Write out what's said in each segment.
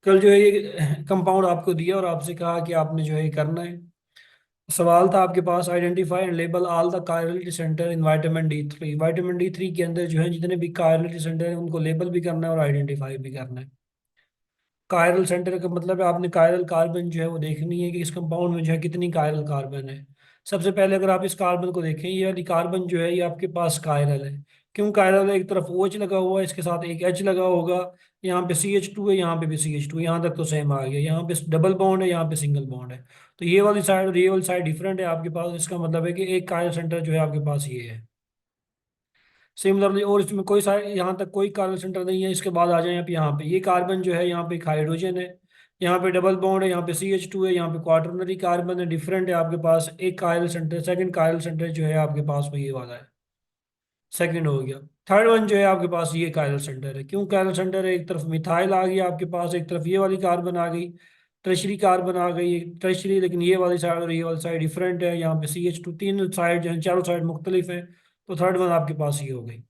कल जो है ये कंपाउंड आपको दिया और आपसे कहा कि आपने जो है ये करना है। सवाल था आपके पास, identify and label all the chirality centre in vitamin D3। Vitamin D3 के अंदर जो है जितने भी कायरलिटी सेंटर है उनको लेबल भी करना है और आइडेंटिफाई भी करना है। कायरल सेंटर का मतलब है आपने कायरल कार्बन जो है वो देखनी है कि इस कंपाउंड में जो है कितनी कायरल कार्बन है। सबसे पहले अगर आप इस कार्बन को देखें, ये वाली कार्बन जो है ये आपके पास कायरल है। क्यों कायरल है? एक तरफ OH लगा हुआ है, इसके साथ एक H लगा होगा। यहाँ पे CH2 है, यहाँ पे भी CH2, यहाँ तक तो सेम आ गया। यहाँ पे डबल बॉन्ड है, यहाँ पे सिंगल बॉन्ड है। तो ये वाली साइड और ये वाली साइड डिफरेंट है आपके पास। इसका मतलब है कि एक कायरल सेंटर जो है आपके पास ये है। सिमिलरली, और इसमें कोई सा यहाँ तक कोई कार्बन सेंटर नहीं है। इसके बाद आ जाए आप यहाँ पे, ये कार्बन जो है यहाँ पे एक हाइड्रोजन है, यहाँ पे डबल बॉन्ड है, यहाँ पे CH2 है, यहाँ पे क्वाटरनरी कार्बन है। डिफरेंट है आपके पास एक chiral centre. Second chiral centre जो है आपके पास वो ये वाला है। सेकंड हो गया। थर्ड वन जो है आपके पास ये कायरल सेंटर है। क्यों कायरल सेंटर है? एक तरफ मिथाइल आ गई आपके पास, एक तरफ ये वाली कार्बन आ गई, टर्शरी कार्बन आ गई, टर्शरी, लेकिन ये वाली साइड और ये वाली साइड डिफरेंट है। यहाँ पे CH2, तीन साइड जो है, चारों साइड मुख्तलिफ है। तो थर्ड वन आपके पास ये हो गई।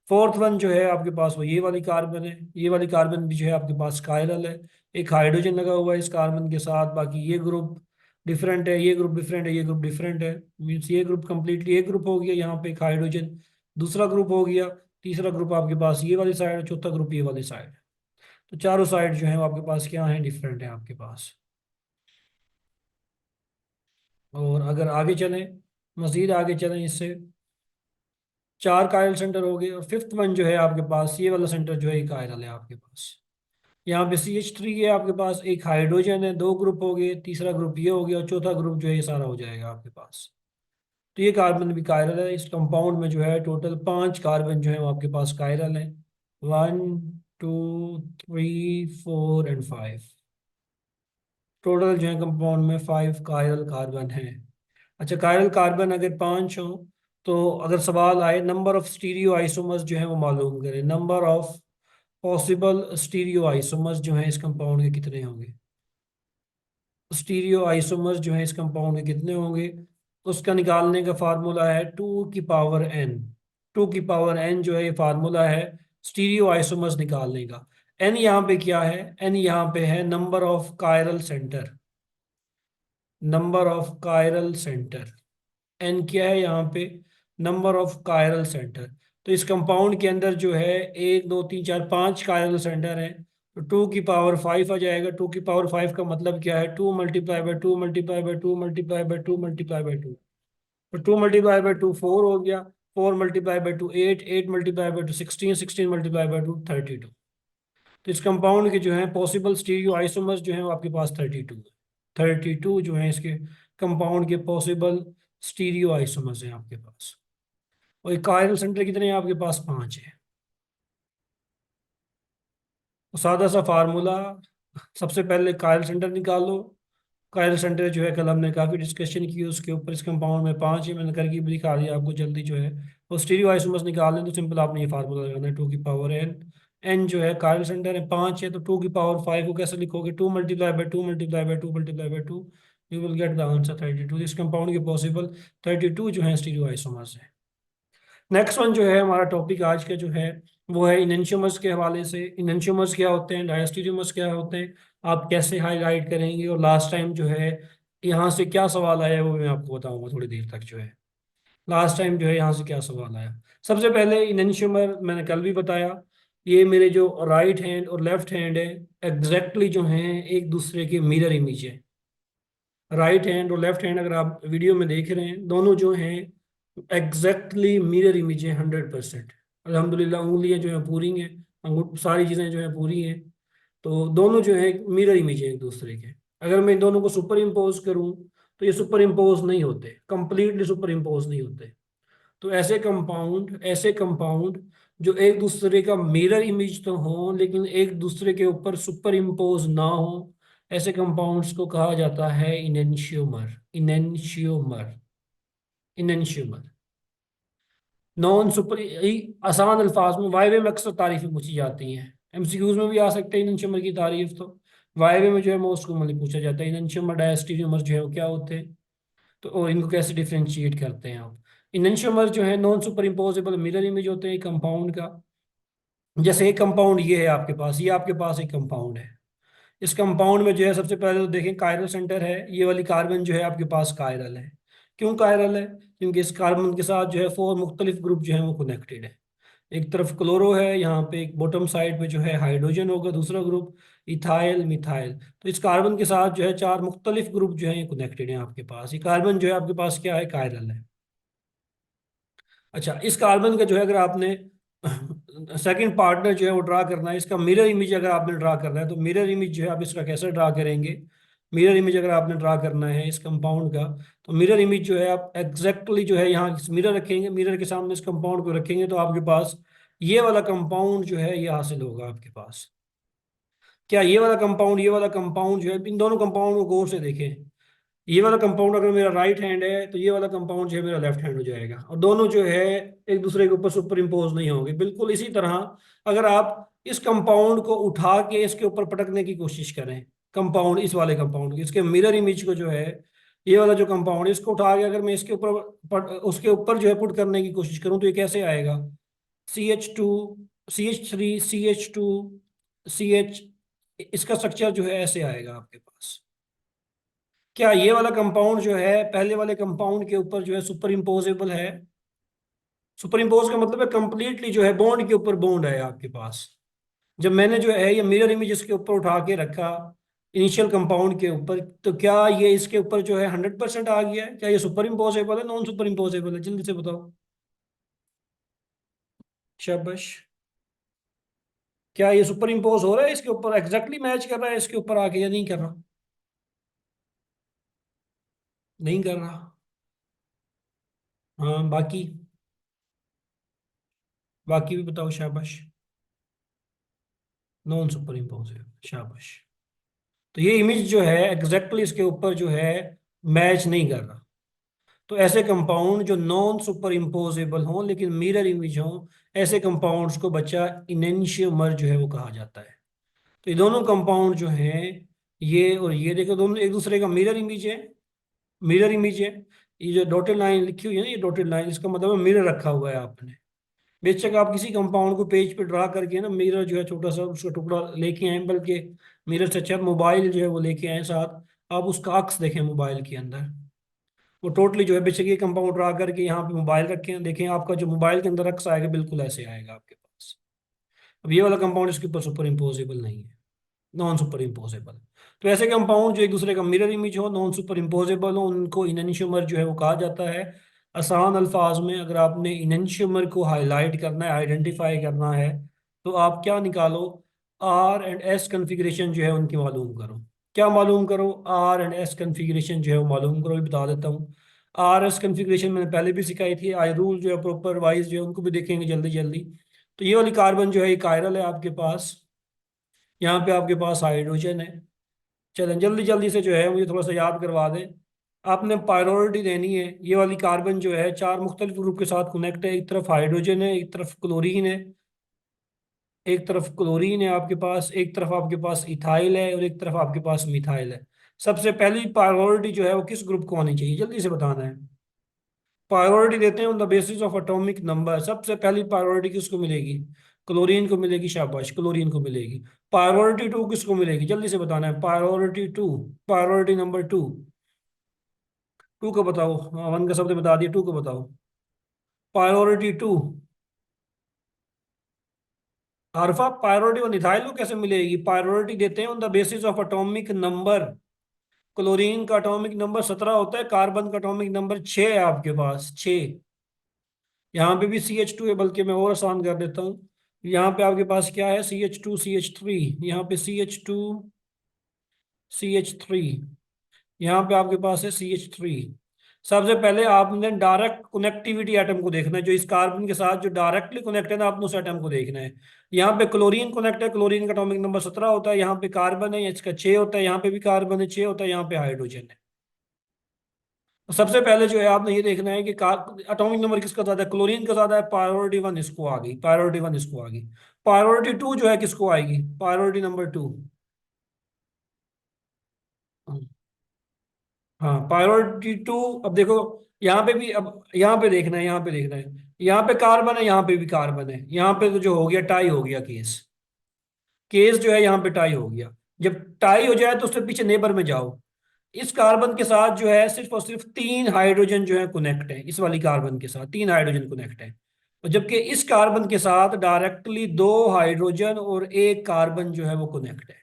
फोर्थ वन जो है आपके पास वो ये वाली कार्बन है। ये वाली कार्बन भी जो है आपके पास कायरल है। एक हाइड्रोजन लगा हुआ है इस कार्बन के साथ। बाकी ये ग्रुप डिफरेंट है, ये ग्रुप डिफरेंट है, ये ग्रुप डिफरेंट है। मीन्स ये ग्रुप कंप्लीटली एक ग्रुप हो गया, यहाँ पे एक हाइड्रोजन दूसरा ग्रुप हो गया। तीसरा ग्रुप आपके पास ये वाली साइड है, चौथा ग्रुप ये वाली साइड है। तो चारों साइड जो है वो आपके पास क्या है, डिफरेंट है आपके पास। और अगर आगे चलें, मजीद आगे चलें इससे, चार कायरल सेंटर हो गए। और फिफ्थ वन जो है आपके पास ये वाला सेंटर जो है ये कायरल है आपके पास। यहाँ पे CH3 है आपके पास, एक हाइड्रोजन है, दो ग्रुप हो गए, तीसरा ग्रुप ये हो गया और चौथा ग्रुप जो है ये सारा हो जाएगा आपके पास। तो ये कार्बन भी कायरल है। इस कंपाउंड में जो है टोटल 5 कार्बन जो है वो आपके पास कायरल है। 1 2 3 4 एंड 5। टोटल जो है कंपाउंड में 5 कायरल कार्बन है। अच्छा, कायरल कार्बन अगर 5 हो तो अगर सवाल आए नंबर ऑफ स्टीरियो आइसोमर्स जो है वो मालूम करें। Number of possible stereo isomers जो है इस कंपाउंड के कितने होंगे? स्टीरियो आइसोमर्स जो है इस कंपाउंड के कितने होंगे? उसका निकालने का फार्मूला है 2 की पावर n। 2 की पावर n जो है ये फार्मूला है स्टीरियो आइसोमर्स निकालने का। n यहाँ पे क्या है? n यहाँ पे है number of chiral center. Number of chiral center, N क्या है यहाँ पे? Number of chiral center. तो इस कंपाउंड के अंदर जो है 1 2 3 4 5 कायरल सेंटर है। तो 2 की पावर 5 आ जाएगा। 2 की पावर 5 का मतलब क्या है? 2 × 2 × 2 × 2 × 2 तो 2 × 2 4 हो गया। 4 × 2 8, 8 × 2 16, 16 × 2 32। तो इस कंपाउंड के जो है पॉसिबल स्टीरियो आइसोमर्स जो है वो आपके पास 32 है। 32 जो है इसके कंपाउंड के पॉसिबल स्टीरियो आइसोमर्स हैं आपके पास। और एक कायरल सेंटर कितने हैं आपके पास? 5 है। तो सादा सा फार्मूला, सबसे पहले कायरल सेंटर निकालो। कायरल सेंटर जो है कल हमने काफ़ी डिस्कशन की उसके ऊपर। इस कंपाउंड में 5 है, मैंने करके भी दिखा दिया आपको जल्दी जो है। और स्टीरियो आइसोमर्स निकालने तो सिंपल आपने ये फार्मूला लगाना है 2 की पावर n। n जो है कायरल सेंटर है 5 है, तो 2 की पावर 5 को कैसे लिखोगे? 2 × 2 × 2 × 2 you will get the answer 32। इस कंपाउंड के पॉसिबल 32 जो है स्टीरियो आइसोमर्स है। नेक्स्ट वन जो है हमारा टॉपिक आज का जो है वो है इनएंशियोमर्स के हवाले से। इनएंशियोमर्स क्या होते हैं, डायस्टेरियोमर्स क्या होते हैं, आप कैसे हाईलाइट करेंगे, और लास्ट टाइम जो है यहाँ से क्या सवाल आया वो मैं आपको बताऊंगा थोड़ी देर तक जो है। लास्ट टाइम जो है यहाँ से क्या सवाल आया। सबसे पहले इनएंशियोमर मैंने कल भी बताया, ये मेरे जो राइट हैंड और लेफ्ट हैंड है एग्जैक्टली जो हैं एक दूसरे के मिरर इमेज है। राइट हैंड और लेफ्ट हैंड अगर आप वीडियो में देख रहे हैं दोनों जो हैं एग्जैक्टली मिरर इमेज है 100%। अल्हम्दुलिल्लाह उंगलियां जो है पूरी हैं, सारी चीज़ें जो है पूरी हैं। तो दोनों जो है मिरर इमेज है एक दूसरे के। अगर मैं इन दोनों को सुपर इम्पोज करूं तो ये सुपर इम्पोज नहीं होते, कंप्लीटली सुपर इम्पोज नहीं होते। तो ऐसे कंपाउंड जो एक दूसरे का मिरर इमेज तो हो लेकिन एक दूसरे के ऊपर सुपर इम्पोज ना हो, ऐसे कंपाउंड्स को कहा जाता है enantiomer. Enantiomer, enantiomer. Non super, आसान अल्फाज में वायवे में अक्सर तारीफें पूछी जाती हैं। MCQs में भी आ सकते हैं इनेंशियोमर की तारीफ तो। वायवे में जो है मोस्ट कॉमनली पूछा जाता है इनेंशियोमर डायस्टेरियोमर जो है वो क्या होते हैं। तो और इनको कैसे डिफ्रेंशिएट करते हैं आप। इनेंशियोमर जो है non superimposable mirror image होते हैं कंपाउंड का। जैसे एक कंपाउंड ये है आपके पास, ये आपके पास एक कंपाउंड है, इस कंपाउंड में जो है सबसे पहले तो देखें कायरल सेंटर है, ये वाली कार्बन जो है आपके पास कायरल है। क्यों कायरल है? क्योंकि इस कार्बन के साथ जो है 4 मुख्तलिफ ग्रुप जो है वो कनेक्टेड है। एक तरफ क्लोरो है, यहाँ पे एक बॉटम साइड पे जो है हाइड्रोजन होगा, दूसरा ग्रुप इथाइल मिथाइल। तो इस कार्बन के साथ जो है 4 मुख्तलिफ ग्रुप जो है ये कनेक्टेड है आपके पास। ये कार्बन जो है आपके पास क्या है? कायरल है। अच्छा, इस कार्बन का जो है अगर आपने सेकंड पार्टनर जो है वो ड्रा करना है, इसका मिरर इमेज अगर आपने ड्रा करना है, तो मिरर इमेज जो है आप इसका कैसे ड्रा करेंगे? मिरर इमेज अगर आपने ड्रा करना है इस कंपाउंड का, तो मिरर इमेज जो है आप एग्जैक्टली जो है यहाँ मिरर रखेंगे, मिरर के सामने इस कंपाउंड को रखेंगे, तो आपके पास ये वाला कंपाउंड जो है ये हासिल होगा आपके पास। क्या ये वाला कंपाउंड, ये वाला कंपाउंड जो है, इन दोनों कंपाउंड को गौर से देखें। ये वाला कंपाउंड अगर मेरा राइट हैंड है, तो ये वाला कंपाउंड जो है मेरा लेफ्ट हैंड हो जाएगा, और दोनों जो है एक दूसरे के ऊपर सुपर इम्पोज नहीं होंगे। बिल्कुल इसी तरह अगर आप इस कंपाउंड को उठा के इसके ऊपर पटकने की कोशिश करें, कंपाउंड, इस वाले कंपाउंड की, इसके मिरर इमेज को जो है, ये वाला जो कंपाउंड है इसको उठा के अगर मैं इसके ऊपर उसके ऊपर जो है पुट करने की कोशिश करूं, तो ये कैसे आएगा? CH2, CH3, CH2, CH, इसका स्ट्रक्चर जो है ऐसे आएगा आपके पास। क्या ये वाला कंपाउंड जो है पहले वाले कंपाउंड के ऊपर जो है सुपर इम्पोजेबल है? सुपर इम्पोज का मतलब है कंप्लीटली जो है बॉन्ड के ऊपर बॉन्ड है आपके पास। जब मैंने जो है ये मिरर इमेज इसके ऊपर उठा के रखा इनिशियल कंपाउंड के ऊपर, तो क्या ये इसके ऊपर जो है 100% आ गया है? क्या ये सुपर इम्पोजेबल है, नॉन सुपर इम्पोजेबल है? जल्दी से बताओ। शाबाश। क्या ये सुपर इम्पोज हो रहा है इसके ऊपर, एग्जैक्टली मैच कर रहा है इसके ऊपर आके, या नहीं कर रहा? नहीं कर रहा। हाँ, बाकी, बाकी भी बताओ। शाबाश। नॉन सुपर इम्पोज है। शाबाश। तो ये इमेज जो है एग्जैक्टली इसके ऊपर जो है मैच नहीं कर रहा। तो ऐसे कंपाउंड जो नॉन सुपर इम्पोजेबल हों लेकिन मिरर इमेज हों, ऐसे कंपाउंड्स को बच्चा इनेंशियोमर जो है वो कहा जाता है। तो ये दोनों कंपाउंड जो हैं, ये और ये देखो, दोनों एक दूसरे का मिरर इमेज है। मिरर इमेज है। ये जो डॉटेड लाइन लिखी हुई है ना, ये डॉटेड लाइन, इसका मतलब है मिरर रखा हुआ है आपने। बेशक आप किसी कंपाउंड को पेज पे ड्रा करके ना, मिरर जो है छोटा सा उसका टुकड़ा लेके आए, बल्कि मिरर से अच्छा मोबाइल जो है वो लेके आए साथ, आप उसका अक्स देखें मोबाइल के अंदर। वो टोटली जो है बेशक ये कंपाउंड ड्रा करके यहाँ पे मोबाइल रखें, देखें आपका जो मोबाइल के अंदर अक्स आएगा बिल्कुल ऐसे आएगा आपके पास। अब ये वाला कंपाउंड इसके ऊपर सुपर इम्पोजेबल नहीं है, नॉन सुपर इम्पोजेबल। तो ऐसे कंपाउंड जो एक दूसरे का मिरर इमेज हो, नॉन सुपर इम्पोजेबल हो, उनको इनएंशियोमर जो है वो कहा जाता है। आसान अल्फाज में अगर आपने इनएंशियोमर को हाईलाइट करना है, आइडेंटिफाई करना है, तो आप क्या निकालो? R&S कन्फिग्रेशन जो है उनकी मालूम करो। क्या मालूम करो? R&S कन्फिग्रेशन जो है वो मालूम करो। ये बता देता हूँ। RS कन्फिग्रेशन मैंने पहले भी सिखाई थी, आई रूल जो है प्रॉपर वाइज जो है उनको भी देखेंगे जल्दी जल्दी। तो ये वाली कार्बन जो है ये कायरल है आपके पास। यहाँ पे आपके पास हाइड्रोजन है। चलें जल्दी जल्दी से जो है मुझे थोड़ा सा याद करवा दें। आपने प्रायोरिटी देनी है। ये वाली कार्बन जो है 4 मुख्तलिफ ग्रुप के साथ कनेक्ट है। एक तरफ हाइड्रोजन है, एक तरफ क्लोरीन है, एक तरफ क्लोरीन है आपके पास, एक तरफ आपके पास इथाइल है, और एक तरफ आपके पास मिथाइल है। सबसे पहली प्रायोरिटी जो है वो किस ग्रुप को होनी चाहिए? जल्दी से बताना है। प्रायोरिटी देते हैं on the basis of atomic number. सबसे पहली प्रायोरिटी किसको मिलेगी? क्लोरीन को मिलेगी। शाबाश, क्लोरीन को मिलेगी। प्रायोरिटी 2 किसको मिलेगी? जल्दी से बताना है। Priority 2, priority number 2। 2 को बताओ। हाँ, 1 का शब्द बता दिया, 2 को बताओ। प्रायोरिटी 2। अल्फा प्रायोरिटी और मिथाइल को कैसे मिलेगी? प्रायोरिटी देते हैं on the basis of atomic number. Chlorine का एटॉमिक नंबर 17 होता है, कार्बन का एटॉमिक नंबर 6 है आपके पास, 6। यहाँ पे भी CH2 है, बल्कि मैं और आसान कर देता हूँ। यहाँ पे आपके पास क्या है? CH2, CH3। यहाँ पे CH2, CH3। यहाँ पे आपके पास है CH3। सबसे पहले आपने डायरेक्ट कनेक्टिविटी एटम को देखना है, जो इस कार्बन के साथ जो डायरेक्टली कनेक्ट है ना, आपने उस एटम को देखना है। यहाँ पे क्लोरीन कनेक्ट है, क्लोरीन का एटॉमिक नंबर 17 होता है। यहाँ पे कार्बन है, इसका 6 होता है। यहाँ पे भी कार्बन है, 6 होता है। यहाँ पे हाइड्रोजन है। तो सबसे पहले जो है आपने ये देखना है कि एटॉमिक नंबर किसका ज्यादा है? क्लोरीन का ज्यादा है। प्रायोरिटी 1 इसको आ गई, प्रायोरिटी 1 इसको आ गई। प्रायोरिटी 2 जो है किसको आएगी? Priority number 2। हाँ, प्रायोरिटी 2। अब देखो, यहाँ पे भी, अब यहाँ पे देखना है, यहाँ पे देखना है। यहाँ पे कार्बन है, यहाँ पे भी कार्बन है। यहाँ पे तो जो हो गया टाई हो गया केस। केस जो है यहाँ पे टाई हो गया। जब टाई हो जाए तो उससे पीछे नेबर में जाओ। इस कार्बन के साथ जो है सिर्फ और सिर्फ तीन हाइड्रोजन जो है कनेक्ट है, इस वाली कार्बन के साथ तीन हाइड्रोजन कनेक्ट है। और जबकि इस कार्बन के साथ डायरेक्टली दो हाइड्रोजन और एक कार्बन जो है वो कनेक्ट है।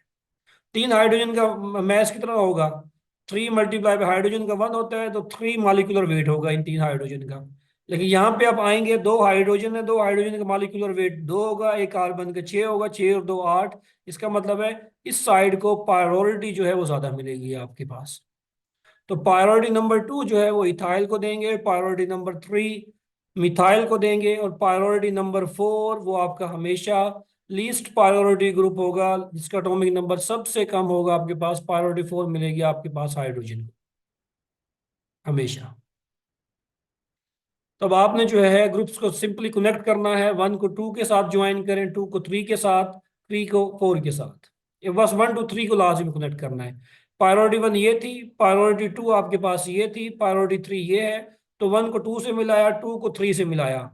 तीन हाइड्रोजन का मैस कितना होगा? 3 × हाइड्रोजन का 1 होता है, तो 3 मॉलिक्यूलर वेट होगा इन तीन हाइड्रोजन का। लेकिन यहाँ पे आप आएंगे, दो हाइड्रोजन है, दो हाइड्रोजन का मॉलिक्यूलर वेट 2 होगा, एक कार्बन का 6 होगा, 6 और 2 8। इसका मतलब है इस साइड को प्रायोरिटी जो है वो ज्यादा मिलेगी आपके पास। तो प्रायोरिटी नंबर 2 जो है वो इथाइल को देंगे, प्रायोरिटी नंबर 3 मिथाइल को देंगे, और प्रायोरिटी नंबर 4 वो आपका हमेशा लीस्ट प्रायोरिटी ग्रुप होगा, जिसका एटॉमिक नंबर सबसे कम होगा आपके पास, प्रायोरिटी 4 मिलेगी आपके पास हाइड्रोजन को हमेशा। तब आपने जो है ग्रुप्स को सिंपली कनेक्ट करना है, 1 को 2 के साथ ज्वाइन करें, 2 को 3 के साथ, 3 को 4 के साथ। ये बस 1 to 3 को लाजमी कनेक्ट करना है। प्रायोरिटी 1 ये थी, प्रायोरिटी 2 आपके पास ये थी, प्रायोरिटी 3 ये है। तो 1 को 2 से मिलाया, 2 को 3 से मिलाया।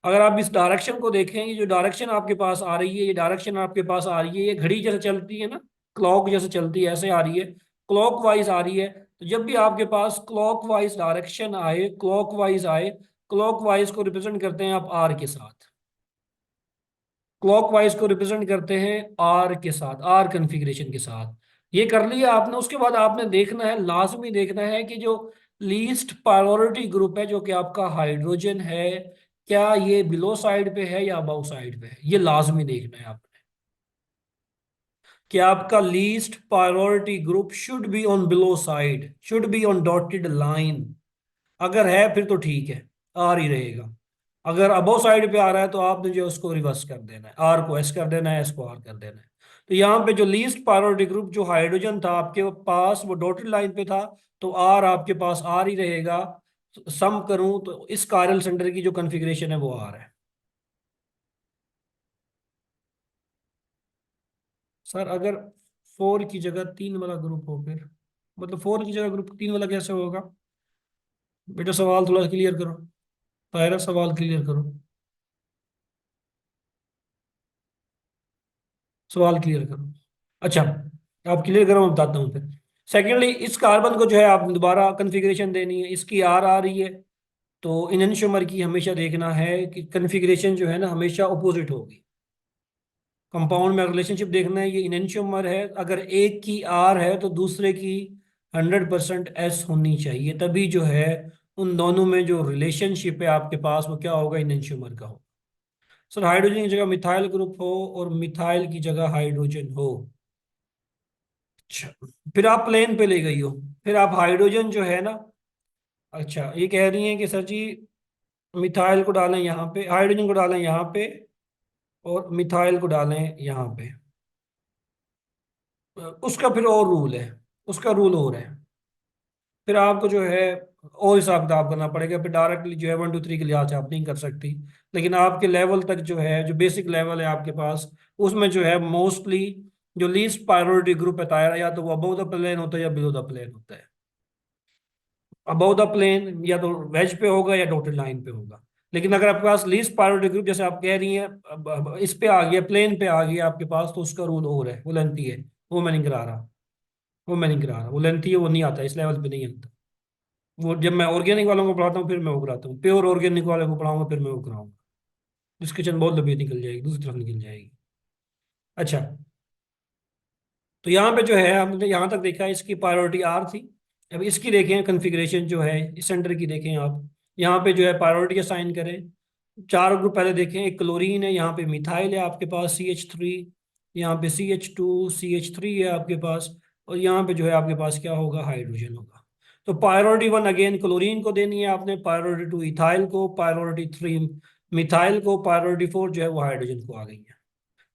अगर आप इस डायरेक्शन को देखें, ये जो डायरेक्शन आपके पास आ रही है, ये डायरेक्शन आपके पास आ रही है, ये घड़ी जैसे चलती है ना, क्लॉक जैसे चलती है, ऐसे आ रही है, क्लॉक वाइज आ रही है। तो जब भी आपके पास क्लॉक वाइज डायरेक्शन आए, क्लॉक वाइज आए, क्लॉकवाइज को रिप्रेजेंट करते हैं आप आर के साथ, क्लॉकवाइज को रिप्रेजेंट करते हैं आर के साथ, आर कन्फिग्रेशन के साथ। ये कर लिया आपने। उसके बाद आपने देखना है, लाजमी देखना है कि जो लीस्ट प्रायोरिटी ग्रुप है जो कि आपका हाइड्रोजन है, क्या ये बिलो साइड पे है या अबव साइड पे है, ये लाजमी देखना है आपने। कि आपका least priority group should be on below side, should be on dotted line. अगर है फिर तो ठीक है, आर ही रहेगा। अगर अबो साइड पे आ रहा है तो आपने जो उसको रिवर्स कर देना है, आर को एस कर देना है, एस को आर कर देना है। तो यहाँ पे जो लीस्ट प्रायोरिटी ग्रुप जो हाइड्रोजन था आपके पास वो डॉटेड लाइन पे था, तो आर आपके पास आर ही रहेगा। सम करूं तो इस कायरल सेंटर की जो कॉन्फ़िगरेशन है वो आर है। सर अगर 4 की जगह 3 वाला ग्रुप हो, फिर मतलब 4 की जगह ग्रुप 3 वाला कैसे होगा? बेटा सवाल थोड़ा क्लियर करो, पहला सवाल क्लियर करो, सवाल क्लियर करो। अच्छा, आप क्लियर करो, मैं बताता हूँ फिर। सेकेंडली, इस कार्बन को जो है आप दोबारा कन्फिग्रेशन देनी है, इसकी आर आ रही है। तो इनशुमर की हमेशा देखना है कि कन्फिग्रेशन जो है ना हमेशा अपोजिट होगी। कंपाउंड में रिलेशनशिप देखना है, ये इनशुमर है, अगर एक की आर है तो दूसरे की 100% एस होनी चाहिए, तभी जो है उन दोनों में जो रिलेशनशिप है आपके पास वो क्या होगा, इनशुमर का हो। सर हाइड्रोजन की जगह मिथाइल ग्रुप हो और मिथाइल की जगह हाइड्रोजन हो। अच्छा, फिर आप प्लेन पे ले गई हो, फिर आप हाइड्रोजन जो है ना, अच्छा ये कह रही हैं कि सर जी मिथाइल को डालें यहाँ पे, हाइड्रोजन को डालें यहाँ पे, और मिथाइल को डालें यहाँ पे। उसका फिर और रूल है, उसका रूल और है। फिर आपको जो है और हिसाब किताब करना पड़ेगा, फिर डायरेक्टली जो है 1 2 3 के लिहाज से आप नहीं कर सकती। लेकिन आपके लेवल तक जो है, जो बेसिक लेवल है आपके पास, उसमें जो है मोस्टली जो लीस्ट प्रायोरिटी ग्रुप बताया, या तो वो अबव द प्लेन होता है या बिलो द प्लेन होता है। अबव द प्लेन या तो वेज पे होगा या डॉटेड लाइन पे होगा। लेकिन अगर आपके पास लीस्ट प्रायोरिटी ग्रुप जैसे आप कह रही हैं, अब इस पे आ गया, प्लेन पे आ गया आपके पास, तो उसका रूल और है, वो लेंथी है। वो मैं नहीं करा रहा, वो मैं नहीं करा रहा, वो लेंथी है, वो नहीं आता, इस लेवल पे नहीं आता। वो जब मैं ऑर्गेनिक वालों को पढ़ाता हूँ फिर मैं वो कराता हूँ, प्योर ऑर्गेनिक वाले को पढ़ाऊंगा फिर मैं वो कराऊंगा। जिसकी चंद बहुत लंबी निकल जाएगी, दूसरी तरफ निकल जाएगी। अच्छा, तो यहाँ पे जो है हमने यहाँ तक देखा, इसकी प्रायोरिटी आर थी। अब इसकी देखें कन्फिग्रेशन जो है, इस सेंटर की देखें आप, यहाँ पे जो है प्रायोरिटी असाइन करें। चार ग्रुप पहले देखें, एक क्लोरीन है, यहाँ पे मिथाइल है आपके पास CH3, यहाँ पे CH2 CH3 है आपके पास, और यहाँ पे जो है आपके पास क्या होगा, हाइड्रोजन होगा। तो प्रायोरिटी 1 अगेन क्लोरीन को देनी है आपने, प्रायोरिटी 2 इथाइल को, प्रायोरिटी 3 मिथाइल को, प्रायोरिटी 4 जो है वो हाइड्रोजन को आ गई है।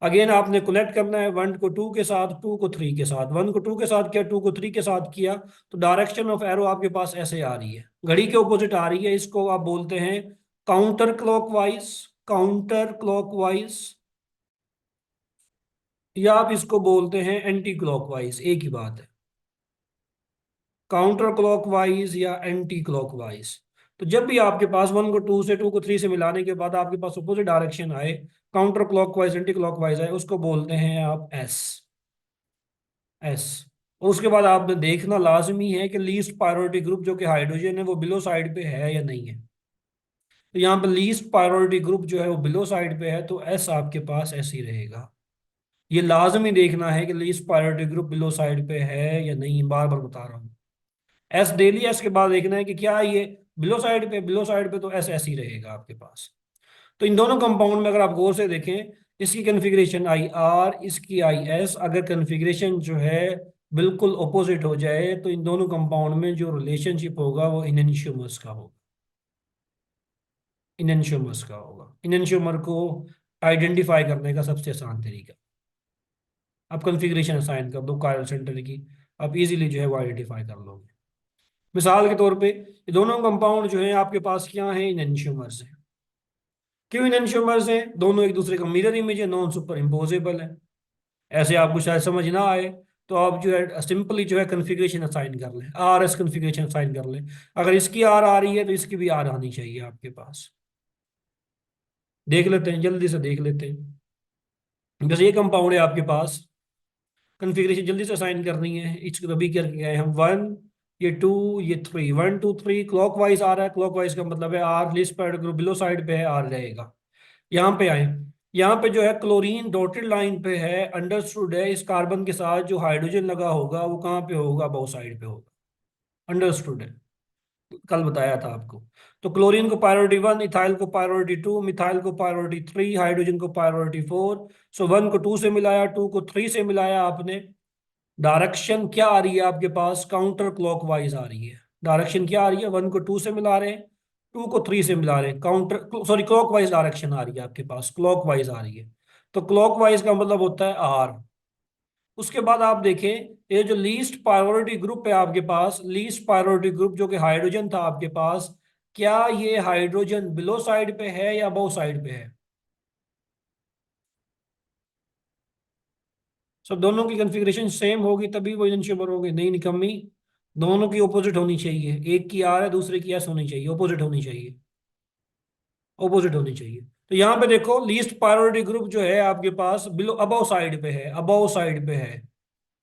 अगेन आपने कलेक्ट करना है, 1 को 2 के साथ, 2 को 3 के साथ, 1 को 2 के साथ किया, 2 को 3 के साथ किया। तो डायरेक्शन ऑफ एरो आपके पास ऐसे आ रही है, घड़ी के ऑपोजिट आ रही है। इसको आप बोलते हैं काउंटर क्लॉकवाइज, काउंटर क्लॉकवाइज, या आप इसको बोलते हैं एंटी क्लॉकवाइज, एक ही बात है। काउंटर क्लॉकवाइज या एंटी क्लॉकवाइज। तो जब भी आपके पास 1 को 2 से, 2 को 3 से मिलाने के बाद आपके पास अपोजिट डायरेक्शन आए, काउंटर क्लॉकवाइज एंटी क्लॉकवाइज आए, उसको बोलते हैं आप एस। एस। उसके बाद आपने देखना लाजमी है कि लीस्ट प्रायोरिटी ग्रुप जो कि हाइड्रोजन है वो बिलो साइड पे है या नहीं है। तो यहाँ पे लीस्ट प्रायोरिटी ग्रुप जो है वो बिलो साइड पे है, तो एस आपके पास ऐसे ही रहेगा। ये लाजमी देखना है कि least priority group below side पे है या नहीं, बार बार बता रहा हूँ। एस डेली एस के बाद देखना है कि क्या ये बिलो साइड पे, बिलो साइड पे तो एस ऐसे ही रहेगा आपके पास। तो इन दोनों कंपाउंड में अगर आप गौर से देखें, इसकी कन्फिग्रेशन आई आर, इसकी आई एस, अगर कन्फिग्रेशन जो है बिल्कुल अपोजिट हो जाए तो इन दोनों कंपाउंड में जो रिलेशनशिप होगा वो इनएंशियोमर्स का होगा। इनएंशियोमर्स का होगा। इनएंशियोमर को आइडेंटिफाई करने का सबसे आसान तरीका, आप कन्फिग्रेशन असाइन कर दो कायरल सेंटर की, आप इजीली जो है वो आइडेंटिफाई कर लोगे। मिसाल के तौर पे ये दोनों कंपाउंड जो है आपके पास क्या है, इनएंशियोमर्स है। क्यों इनएंशियोमर्स हैं? दोनों एक दूसरे का मिरर इमेज है, नॉन सुपर इम्पोजेबल है। ऐसे आपको शायद समझ ना आए तो आप जो है सिंपली जो है कन्फिग्रेशन असाइन कर लें, आर एस कन्फिग्रेशन असाइन कर लें। अगर इसकी आर आ रही है तो इसकी भी आर आनी चाहिए आपके पास। देख लेते हैं, जल्दी से देख लेते हैं। जैसे ये कंपाउंड है आपके पास, कन्फिग्रेशन जल्दी से असाइन करनी है, इसको अभी करके गए हम वन, ये टू, ये three, one two three clockwise आ रहा है। क्लॉकवाइज का मतलब है R least pad group below side पे है, आर रहेगा। यहाँ पे आए, यहाँ पे जो है क्लोरीन डॉटेड लाइन पे है, अंडरस्टूड है इस कार्बन के साथ जो हाइड्रोजन लगा होगा वो कहाँ पे होगा, अबव साइड पे होगा। अंडरस्टूड है, कल बताया था आपको। तो क्लोरीन को प्रायोरिटी वन, इथाइल को प्रायोरिटी टू, मिथाइल को प्रायोरिटी थ्री, हाइड्रोजन को प्रायोरिटी फोर। सो वन को टू से मिलाया, टू को थ्री से मिलाया आपने। डायरेक्शन क्या आ रही है आपके पास, काउंटर क्लॉकवाइज आ रही है। डायरेक्शन क्या आ रही है, वन को टू से मिला रहे हैं, टू को थ्री से मिला रहे हैं, काउंटर सॉरी क्लॉकवाइज डायरेक्शन आ रही है आपके पास, क्लॉकवाइज आ रही है। तो क्लॉकवाइज का मतलब होता है आर। उसके बाद आप देखें, ये जो लीस्ट प्रायोरिटी ग्रुप है आपके पास, लीस्ट प्रायोरिटी ग्रुप जो कि हाइड्रोजन था आपके पास, क्या ये हाइड्रोजन बिलो साइड पे है या अबव साइड पे है? सब दोनों की कन्फिग्रेशन सेम होगी तभी वो इनशियोमर होंगे, नहीं निकम्मी। दोनों की ऑपोजिट होनी चाहिए, एक की आर है दूसरे की एस होनी चाहिए, ऑपोजिट होनी चाहिए, ऑपोजिट होनी चाहिए। तो यहाँ पे देखो लीस्ट प्रायोरिटी ग्रुप जो है आपके पास बिलो अबव साइड पे है, अबव साइड पे है।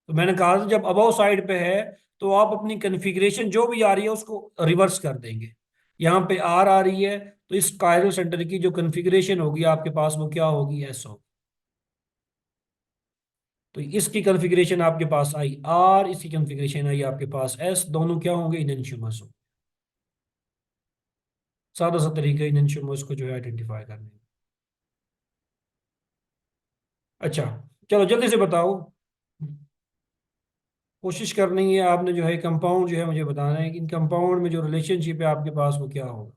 तो मैंने कहा था जब अबव साइड पे है तो आप अपनी कन्फिग्रेशन जो भी आ रही है उसको रिवर्स कर देंगे। यहाँ पे आर आ रही है तो इस कायरल सेंटर की जो कन्फिग्रेशन होगी आपके पास वो क्या होगी, एस होगी। तो इसकी कॉन्फ़िगरेशन आपके पास आई आर, इसकी कॉन्फ़िगरेशन आई आपके पास एस, दोनों क्या होंगे, इनएंशियोमर्स होंगे। सादा सा तरीका इनएंशियोमर्स को जो है आइडेंटिफाई करने का। अच्छा, चलो जल्दी से बताओ। कोशिश करनी है आपने जो है कंपाउंड जो है मुझे बताना है कि इन कंपाउंड में जो रिलेशनशिप है आपके पास वो क्या होगा।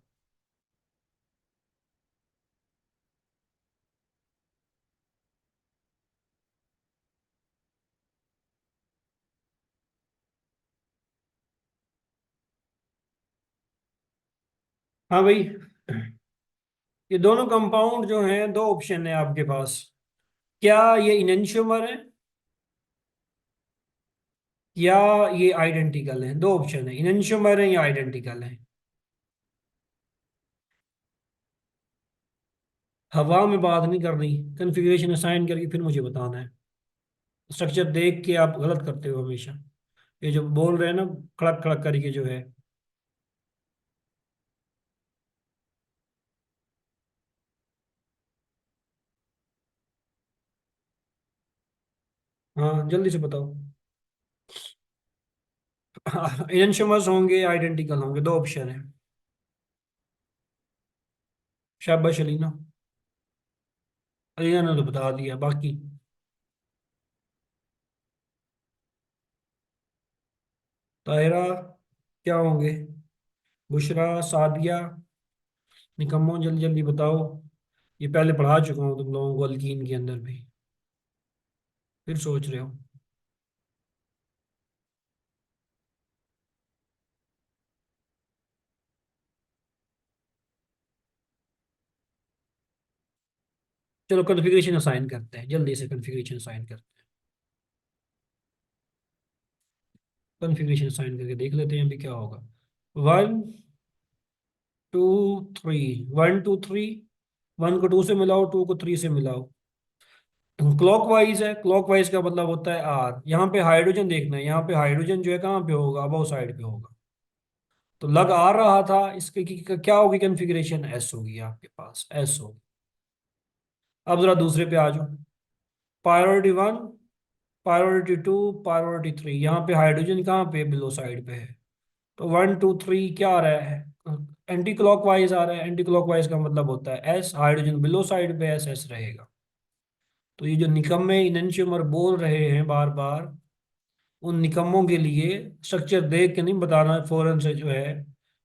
हाँ भाई, ये दोनों कंपाउंड जो हैं, दो ऑप्शन है आपके पास। क्या ये इनएंशियोमर है या ये आइडेंटिकल है? दो ऑप्शन है, इनएंशियोमर है या आइडेंटिकल है। हवा में बात नहीं करनी, कन्फिग्रेशन असाइन करके फिर मुझे बताना है। स्ट्रक्चर देख के आप गलत करते हो हमेशा। ये जो बोल रहे हैं ना, खड़क खड़क करके जो है। हाँ जल्दी से बताओ। इनशिमस होंगे, आइडेंटिकल होंगे, दो ऑप्शन है। शाबाश अलीना, अलीना ने तो बता दिया, बाकी ताहिरा क्या होंगे, बुशरा, सादिया, निकम्मो, जल्दी जल्दी बताओ। ये पहले पढ़ा चुका हूँ तुम लोगों को अल्कीन के अंदर भी, फिर सोच रहे हो। चलो कन्फिग्रेशन असाइन करते हैं, जल्दी से कन्फिग्रेशन असाइन करते हैं। कन्फिग्रेशन असाइन करके देख लेते हैं अभी क्या होगा। One two three, one two three, one को टू से मिलाओ, टू को थ्री से मिलाओ। क्लॉकवाइज है, क्लॉकवाइज का मतलब होता है आर। यहाँ पे हाइड्रोजन देखना है, यहाँ पे हाइड्रोजन जो है कहाँ पे होगा, अबव साइड पे होगा। तो लग आ रहा था इसके क्या होगी कॉन्फ़िगरेशन, एस होगी आपके पास, एस होगी। अब जरा दूसरे पे आ जाओ। Priority one, priority two, priority three. यहाँ पे हाइड्रोजन कहाँ पे, बिलो साइड पे है। तो वन टू थ्री क्या आ रहा है, एंटी क्लॉकवाइज आ रहा है। एंटी क्लॉकवाइज का मतलब होता है एस, हाइड्रोजन बिलो साइड पे, एस एस रहेगा। तो ये जो निकम्मे इनएंशियमर बोल रहे हैं बार बार, उन निकम्मों के लिए स्ट्रक्चर देख के नहीं बताना फौरन से जो है।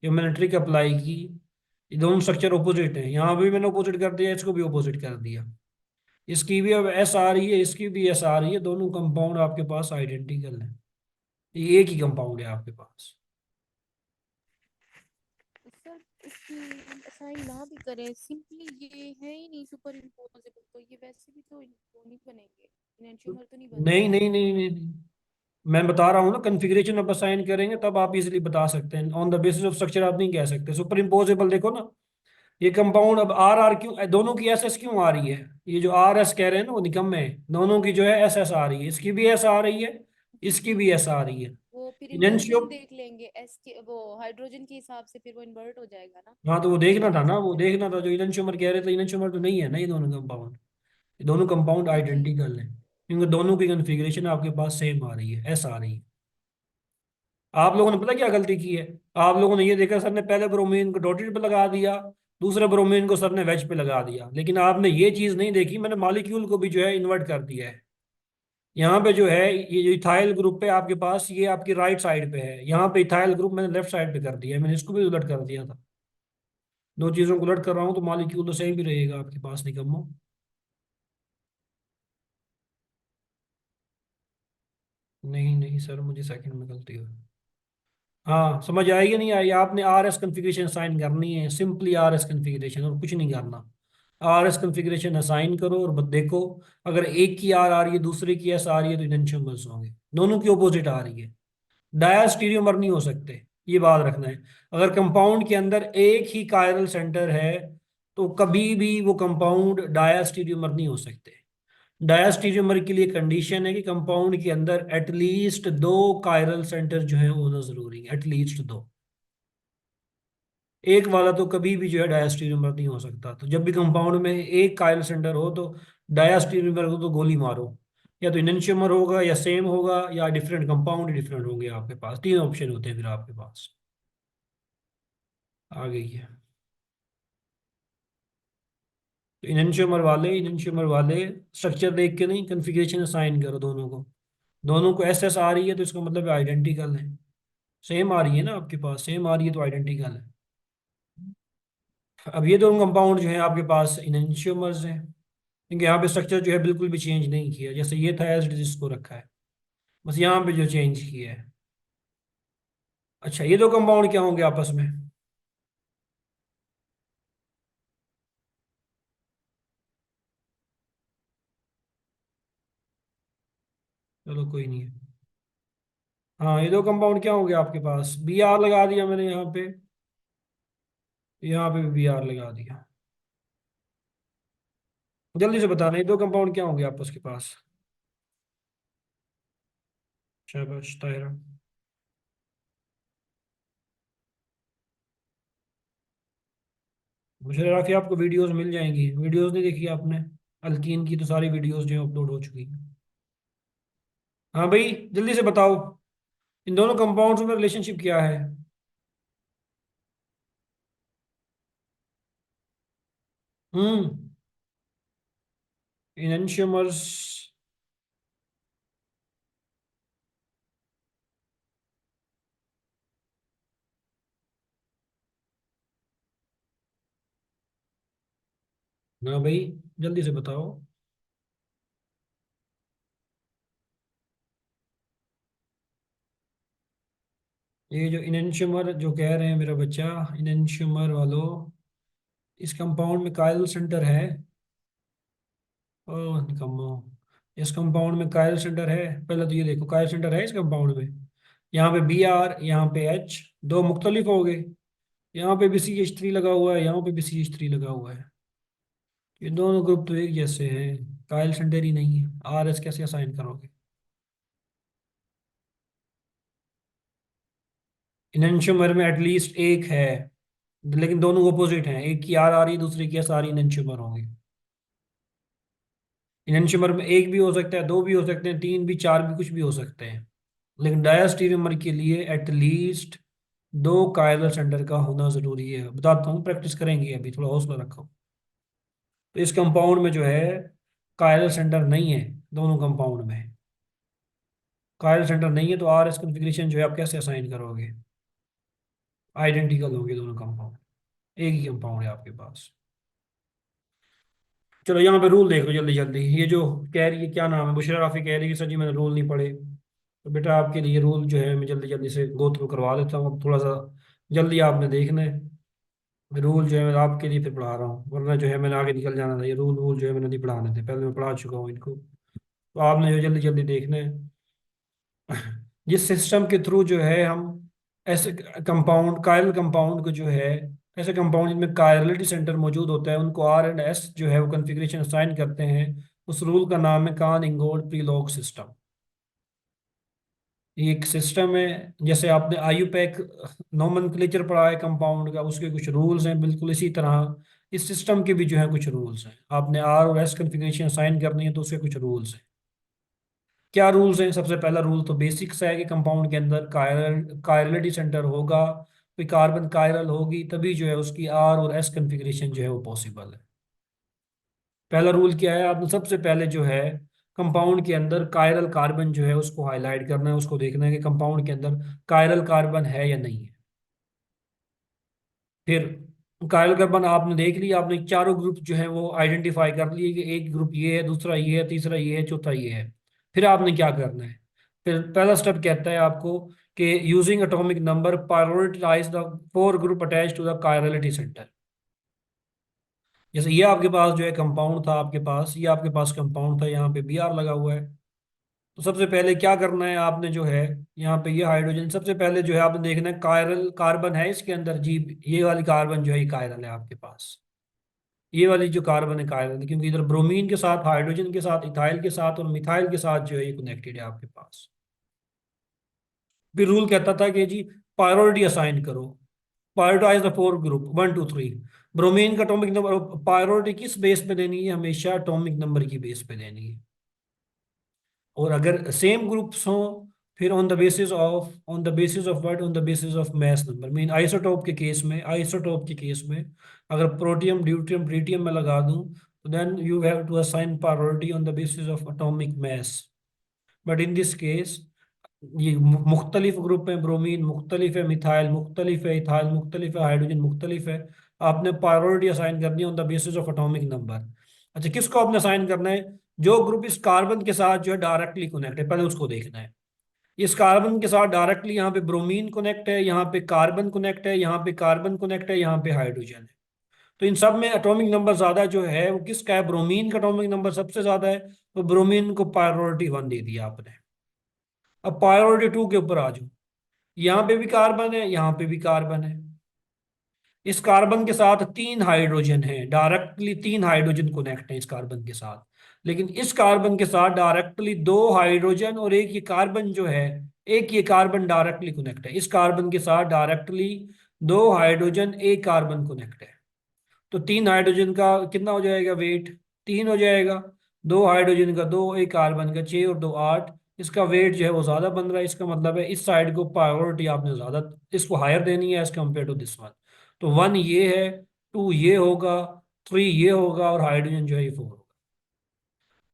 ये मैंने ट्रिक अप्लाई की। ये दोनों स्ट्रक्चर ऑपोजिट है, यहाँ भी मैंने ऑपोजिट कर दिया, इसको भी ऑपोजिट कर दिया। इसकी भी अब एस आ रही है, इसकी भी एस आ रही है, दोनों कंपाउंड आपके पास आइडेंटिकल है। ये एक ही कंपाउंड है आपके पास। सर इसकी हम असाइन ना भी करें, सिंपली ये है ही नहीं सुपर इम्पोजेबल, तो ये वैसे भी तो वो नहीं बनेंगे, इनएंशियोमर तो नहीं बनते नहीं नहीं इसके। नहीं नहीं, नहीं। मैं बता रहा हूँ ना, कन्फिग्रेशन आप असाइन करेंगे तब आप इजीली बता सकते हैं। On the basis of structure आप नहीं कह सकते। सुपर इम्पोजेबल देखो ना, ये कंपाउंड अब आर आर क्यों, दोनों की एस एस क्यों आ रही है। ये जो आर एस कह रहे हैं ना वो निकम्मे है, दोनों की जो है एस एस आ रही है। इसकी भी एस आ रही है, जी इसकी जी भी जी। एस आ रही है। वो फिर इनेंशियो, इन्वर्जन देख लेंगे, एस के वो हाइड्रोजन के हिसाब से फिर वो इन्वर्ट हो जाएगा ना, हाँ तो वो एस देखना के था ना, हिसाब वो से। देखना था जो इनेंशियोमर कह रहे थे। इनेंशियोमर तो नहीं है ना ये दोनों कंपाउंड। ये दोनों कंपाउंड जी जी। आइडेंटिकल है, क्योंकि दोनों की कन्फिग्रेशन आपके पास सेम आ रही है, एस आ रही है। आप लोगों ने पता क्या गलती की है, आप लोगों ने ये देखा सर ने पहले ब्रोमीन को डॉटेड पे लगा दिया, दूसरे ब्रोमीन को सर ने वेज पे लगा दिया, लेकिन आपने ये चीज नहीं देखी मैंने मॉलिक्यूल को भी जो है इन्वर्ट कर दिया है। यहाँ पे जो है ये जो इथाइल ग्रुप पे आपके पास, ये आपकी राइट साइड पे है, यहाँ पे इथाइल ग्रुप मैंने लेफ्ट साइड पे कर दिया है, मैंने इसको भी उलट कर दिया था। दो चीजों को उलट कर रहा हूँ तो मॉलिक्यूल तो सेम ही रहेगा आपके पास, निकम्मो। नहीं नहीं सर, मुझे सेकंड में गलती हुई। हाँ समझ आई या नहीं आई, आपने आर एस कन्फिग्रेशन साइन करनी है, सिंपली आर एस कन्फिग्रेशन और कुछ नहीं करना। आर एस कन्फिग्रेशन असाइन करो और बस देखो, अगर एक की आर आ रही है दूसरे की एस आ रही है तो इनेंशियमर्स होंगे। दोनों की ऑपोजिट आ रही है, डायस्टीरियोमर नहीं हो सकते, ये बात रखना है। अगर कंपाउंड के अंदर एक ही कायरल सेंटर है तो कभी भी वो कंपाउंड डायस्टीरियोमर नहीं हो सकते। डायस्टीरियोमर के लिए कंडीशन है कि कंपाउंड के अंदर एटलीस्ट दो कायरल सेंटर जो है होना जरूरी है, एटलीस्ट दो। एक वाला तो कभी भी जो है डायस्टीरियोमर नहीं हो सकता। तो जब भी कंपाउंड में एक कायरल सेंटर हो तो डायस्टीरियोमर को तो गोली मारो, या तो इनएंशियोमर होगा या सेम होगा या डिफरेंट कंपाउंड डिफरेंट होंगे। आपके पास तीन ऑप्शन होते हैं फिर आपके पास। आ गई है। तो इनएंशियोमर वाले स्ट्रक्चर देख के नहीं, कन्फिग्रेशन असाइन करो दोनों को। दोनों को एस एस आ रही है तो इसका मतलब आइडेंटिकल है। सेम आ रही है ना आपके पास, सेम आ रही है तो आइडेंटिकल है। अब ये दोनों कंपाउंड जो है आपके पास इनएंशियोमर्स हैं, क्योंकि यहाँ पे स्ट्रक्चर जो है बिल्कुल भी चेंज नहीं किया, जैसे ये था एज इट इज इसको रखा है, बस यहाँ पे जो चेंज किया है। अच्छा ये दो कंपाउंड क्या होंगे आपस में। चलो कोई नहीं है। हाँ ये दो कंपाउंड क्या होंगे आपके पास, बी आर लगा दिया मैंने यहाँ पे भी बी आर लगा दिया। जल्दी से बताना ये दो कंपाउंड क्या होंगे आपस के पास। शाबाश ताहिरा। मुझे लगा कि आपको वीडियोस मिल जाएंगी, वीडियोस नहीं देखी आपने। अल्कीन की तो सारी वीडियोस जो है अपलोड हो चुकी हैं। हाँ भाई जल्दी से बताओ, इन दोनों कंपाउंड्स में रिलेशनशिप क्या है। हम्म, इनएंशियोमर्स। ना भाई, जल्दी से बताओ। ये जो इनएंशियोमर जो कह रहे हैं मेरा बच्चा, इनएंशियोमर वालों, इस कंपाउंड में कायरल सेंटर है। ओह निकम्मो, इस कंपाउंड में कायरल सेंटर है। पहले तो ये देखो कायरल सेंटर है इस कंपाउंड में। यहाँ पे बी आर, यहाँ पे एच, दो मुख्तलिफ हो गए। यहाँ पे भी सी एच थ्री लगा हुआ है, यहाँ पे भी सी एच थ्री लगा हुआ है। ये दोनों ग्रुप तो एक जैसे हैं, काइल सेंटर ही नहीं है, आर एस कैसे असाइन करोगे? इनशुमर में एटलीस्ट एक है, लेकिन दोनों अपोजिट हैं, एक की आर आ रही है, दूसरे की एस आ रही है, इनशुमर होंगे। इनशुमर में एक भी हो सकता है, दो भी हो सकते हैं, तीन भी, चार भी, कुछ भी हो सकते हैं। लेकिन डायस्टीरियमर के लिए एटलीस्ट दो कायरल सेंटर का होना जरूरी है। बताता हूँ, प्रैक्टिस करेंगे, अभी थोड़ा हौसला रखो। तो इस कंपाउंड में जो है कायरल सेंटर नहीं है, दोनों कंपाउंड में कायरल सेंटर नहीं है, तो आर एस कॉन्फ़िगरेशन जो है आप कैसे असाइन करोगे? आइडेंटिकल होंगे दोनों कंपाउंड, एक ही कंपाउंड है आपके पास। चलो यहाँ पे रूल देख लो जल्दी जल्दी। ये जो कह रही है, क्या नाम है, बुशरा राफी, कह रही है कि सर जी मैंने रूल नहीं पढ़े। तो बेटा आपके लिए रूल जो है मैं जल्दी जल्दी से गो थ्रू करवा देता हूँ, अब थोड़ा सा जल्दी आपने देखना है। रूल जो है मैं आपके लिए फिर पढ़ा रहा हूँ, वरना जो है मैंने आगे निकल जाना था। ये रूल वूल जो है मैंने नहीं पढ़ाने थे, पहले मैं पढ़ा चुका हूँ इनको। तो आपने जो जल्दी जल्दी देखना है। जिस सिस्टम के थ्रू जो है हम ऐसे कंपाउंड, कायरल कंपाउंड को जो है, ऐसे कंपाउंड जिनमें कायरलिटी सेंटर मौजूद होता है, उनको आर एंड एस जो है वो कॉन्फ़िगरेशन असाइन करते हैं। उस रूल का नाम है कान इंगोल्ड प्रीलॉग सिस्टम। ये एक सिस्टम है, जैसे आपने आयुपैक नोमेनक्लेचर पढ़ा है कंपाउंड का, उसके कुछ रूल्स हैं, बिल्कुल इसी तरह इस सिस्टम के भी जो है कुछ रूल्स हैं। आपने आर और एस कॉन्फ़िगरेशन असाइन करनी है तो उसके कुछ रूल्स हैं। क्या रूल्स हैं? सबसे पहला रूल तो बेसिक्स है कि कंपाउंड के अंदर कायरलिटी सेंटर होगा, कोई कार्बन कायरल होगी तभी जो है उसकी आर और एस कॉन्फ़िगरेशन जो है वो पॉसिबल है। पहला रूल क्या है? आपने सबसे पहले जो है कंपाउंड के अंदर कायरल कार्बन जो है उसको हाईलाइट करना है, उसको देखना है कि कंपाउंड के अंदर कायरल कार्बन है या नहीं है। फिर कायरल कार्बन आपने देख लिया, आपने चारों ग्रुप जो है वो आइडेंटिफाई कर लिए कि एक ग्रुप ये है, दूसरा ये है, तीसरा ये है, चौथा ये है। फिर आपने क्या करना है? फिर पहला स्टेप कहता है आपको कि using atomic number prioritize the four group attach to the chirality center. जैसे ये आपके पास जो है कंपाउंड था, आपके पास ये आपके पास कंपाउंड था, यहाँ पे बी आर लगा हुआ है। तो सबसे पहले क्या करना है आपने जो है, यहाँ पे ये हाइड्रोजन सबसे पहले जो है आपने देखना है कायरल कार्बन है इसके अंदर जी। ये वाली कार्बन जो है ये कायरल है आपके पास, ये वाली जो कार्बन है कायरल है, क्योंकि इधर ब्रोमीन के साथ, हाइड्रोजन के साथ, इथाइल के साथ और मिथाइल के साथ जो है ये कनेक्टेड है आपके पास। फिर रूल कहता था कि जी प्रायोरिटी असाइन करो, prioritize the four group 1 2 3। Bromine का एटॉमिक नंबर प्रायोरिटी किस बेस पे देनी है? हमेशा एटॉमिक नंबर की बेस पे देनी है। और अगर सेम ग्रुप्स हों, फिर on the basis of what, on the basis of mass number. Mean isotope के केस में, आइसोटोप के केस में अगर प्रोटियम ड्यूटियम ट्रीटियम में लगा दूं तो then you have to assign priority on the basis of atomic mass. But in this case ये मुख्तलिफ ग्रुप है, ब्रोमीन मुख्तलिफ है, मिथाइल मुख्तलिफ है, इथाइल मुख्तलिफ है, हाइड्रोजन मुख्तलिफ है। आपने प्रायोरिटी असाइन करनी है on the basis of atomic number. अच्छा, किसको आपने असाइन करना है? जो ग्रुप इस कार्बन के साथ जो है डायरेक्टली कनेक्ट है, पहले उसको देखना है। इस कार्बन के साथ डायरेक्टली यहाँ पे ब्रोमीन कनेक्ट है, यहाँ पे कार्बन कनेक्ट है, यहाँ पे कार्बन कनेक्ट है, यहाँ पे हाइड्रोजन है। तो इन सब में एटॉमिक नंबर ज्यादा जो है वो किसका है? ब्रोमीन का एटॉमिक नंबर सबसे ज्यादा है, तो ब्रोमीन को प्रायोरिटी 1 दे दिया आपने। अब प्रायोरिटी 2 के ऊपर आ जाओ। यहाँ पे भी कार्बन है, यहाँ पे भी कार्बन है। इस कार्बन के साथ तीन हाइड्रोजन है, डायरेक्टली तीन हाइड्रोजन कनेक्ट है इस कार्बन के साथ। लेकिन इस कार्बन के साथ डायरेक्टली दो हाइड्रोजन और एक ये कार्बन जो है, एक ये कार्बन डायरेक्टली कनेक्ट है इस कार्बन के साथ, डायरेक्टली दो हाइड्रोजन एक कार्बन कनेक्ट है। तो तीन हाइड्रोजन का कितना हो जाएगा वेट? 3 हो जाएगा। दो हाइड्रोजन का 2, एक कार्बन का 6 और 2 8। इसका वेट जो है वो ज्यादा बन रहा है, इसका मतलब है इस साइड को प्रायोरिटी आपने ज्यादा, इसको हायर देनी है as compare to this one. तो 1 ये है, 2 ये होगा, 3 ये होगा और हाइड्रोजन जो है ये 4 होगा।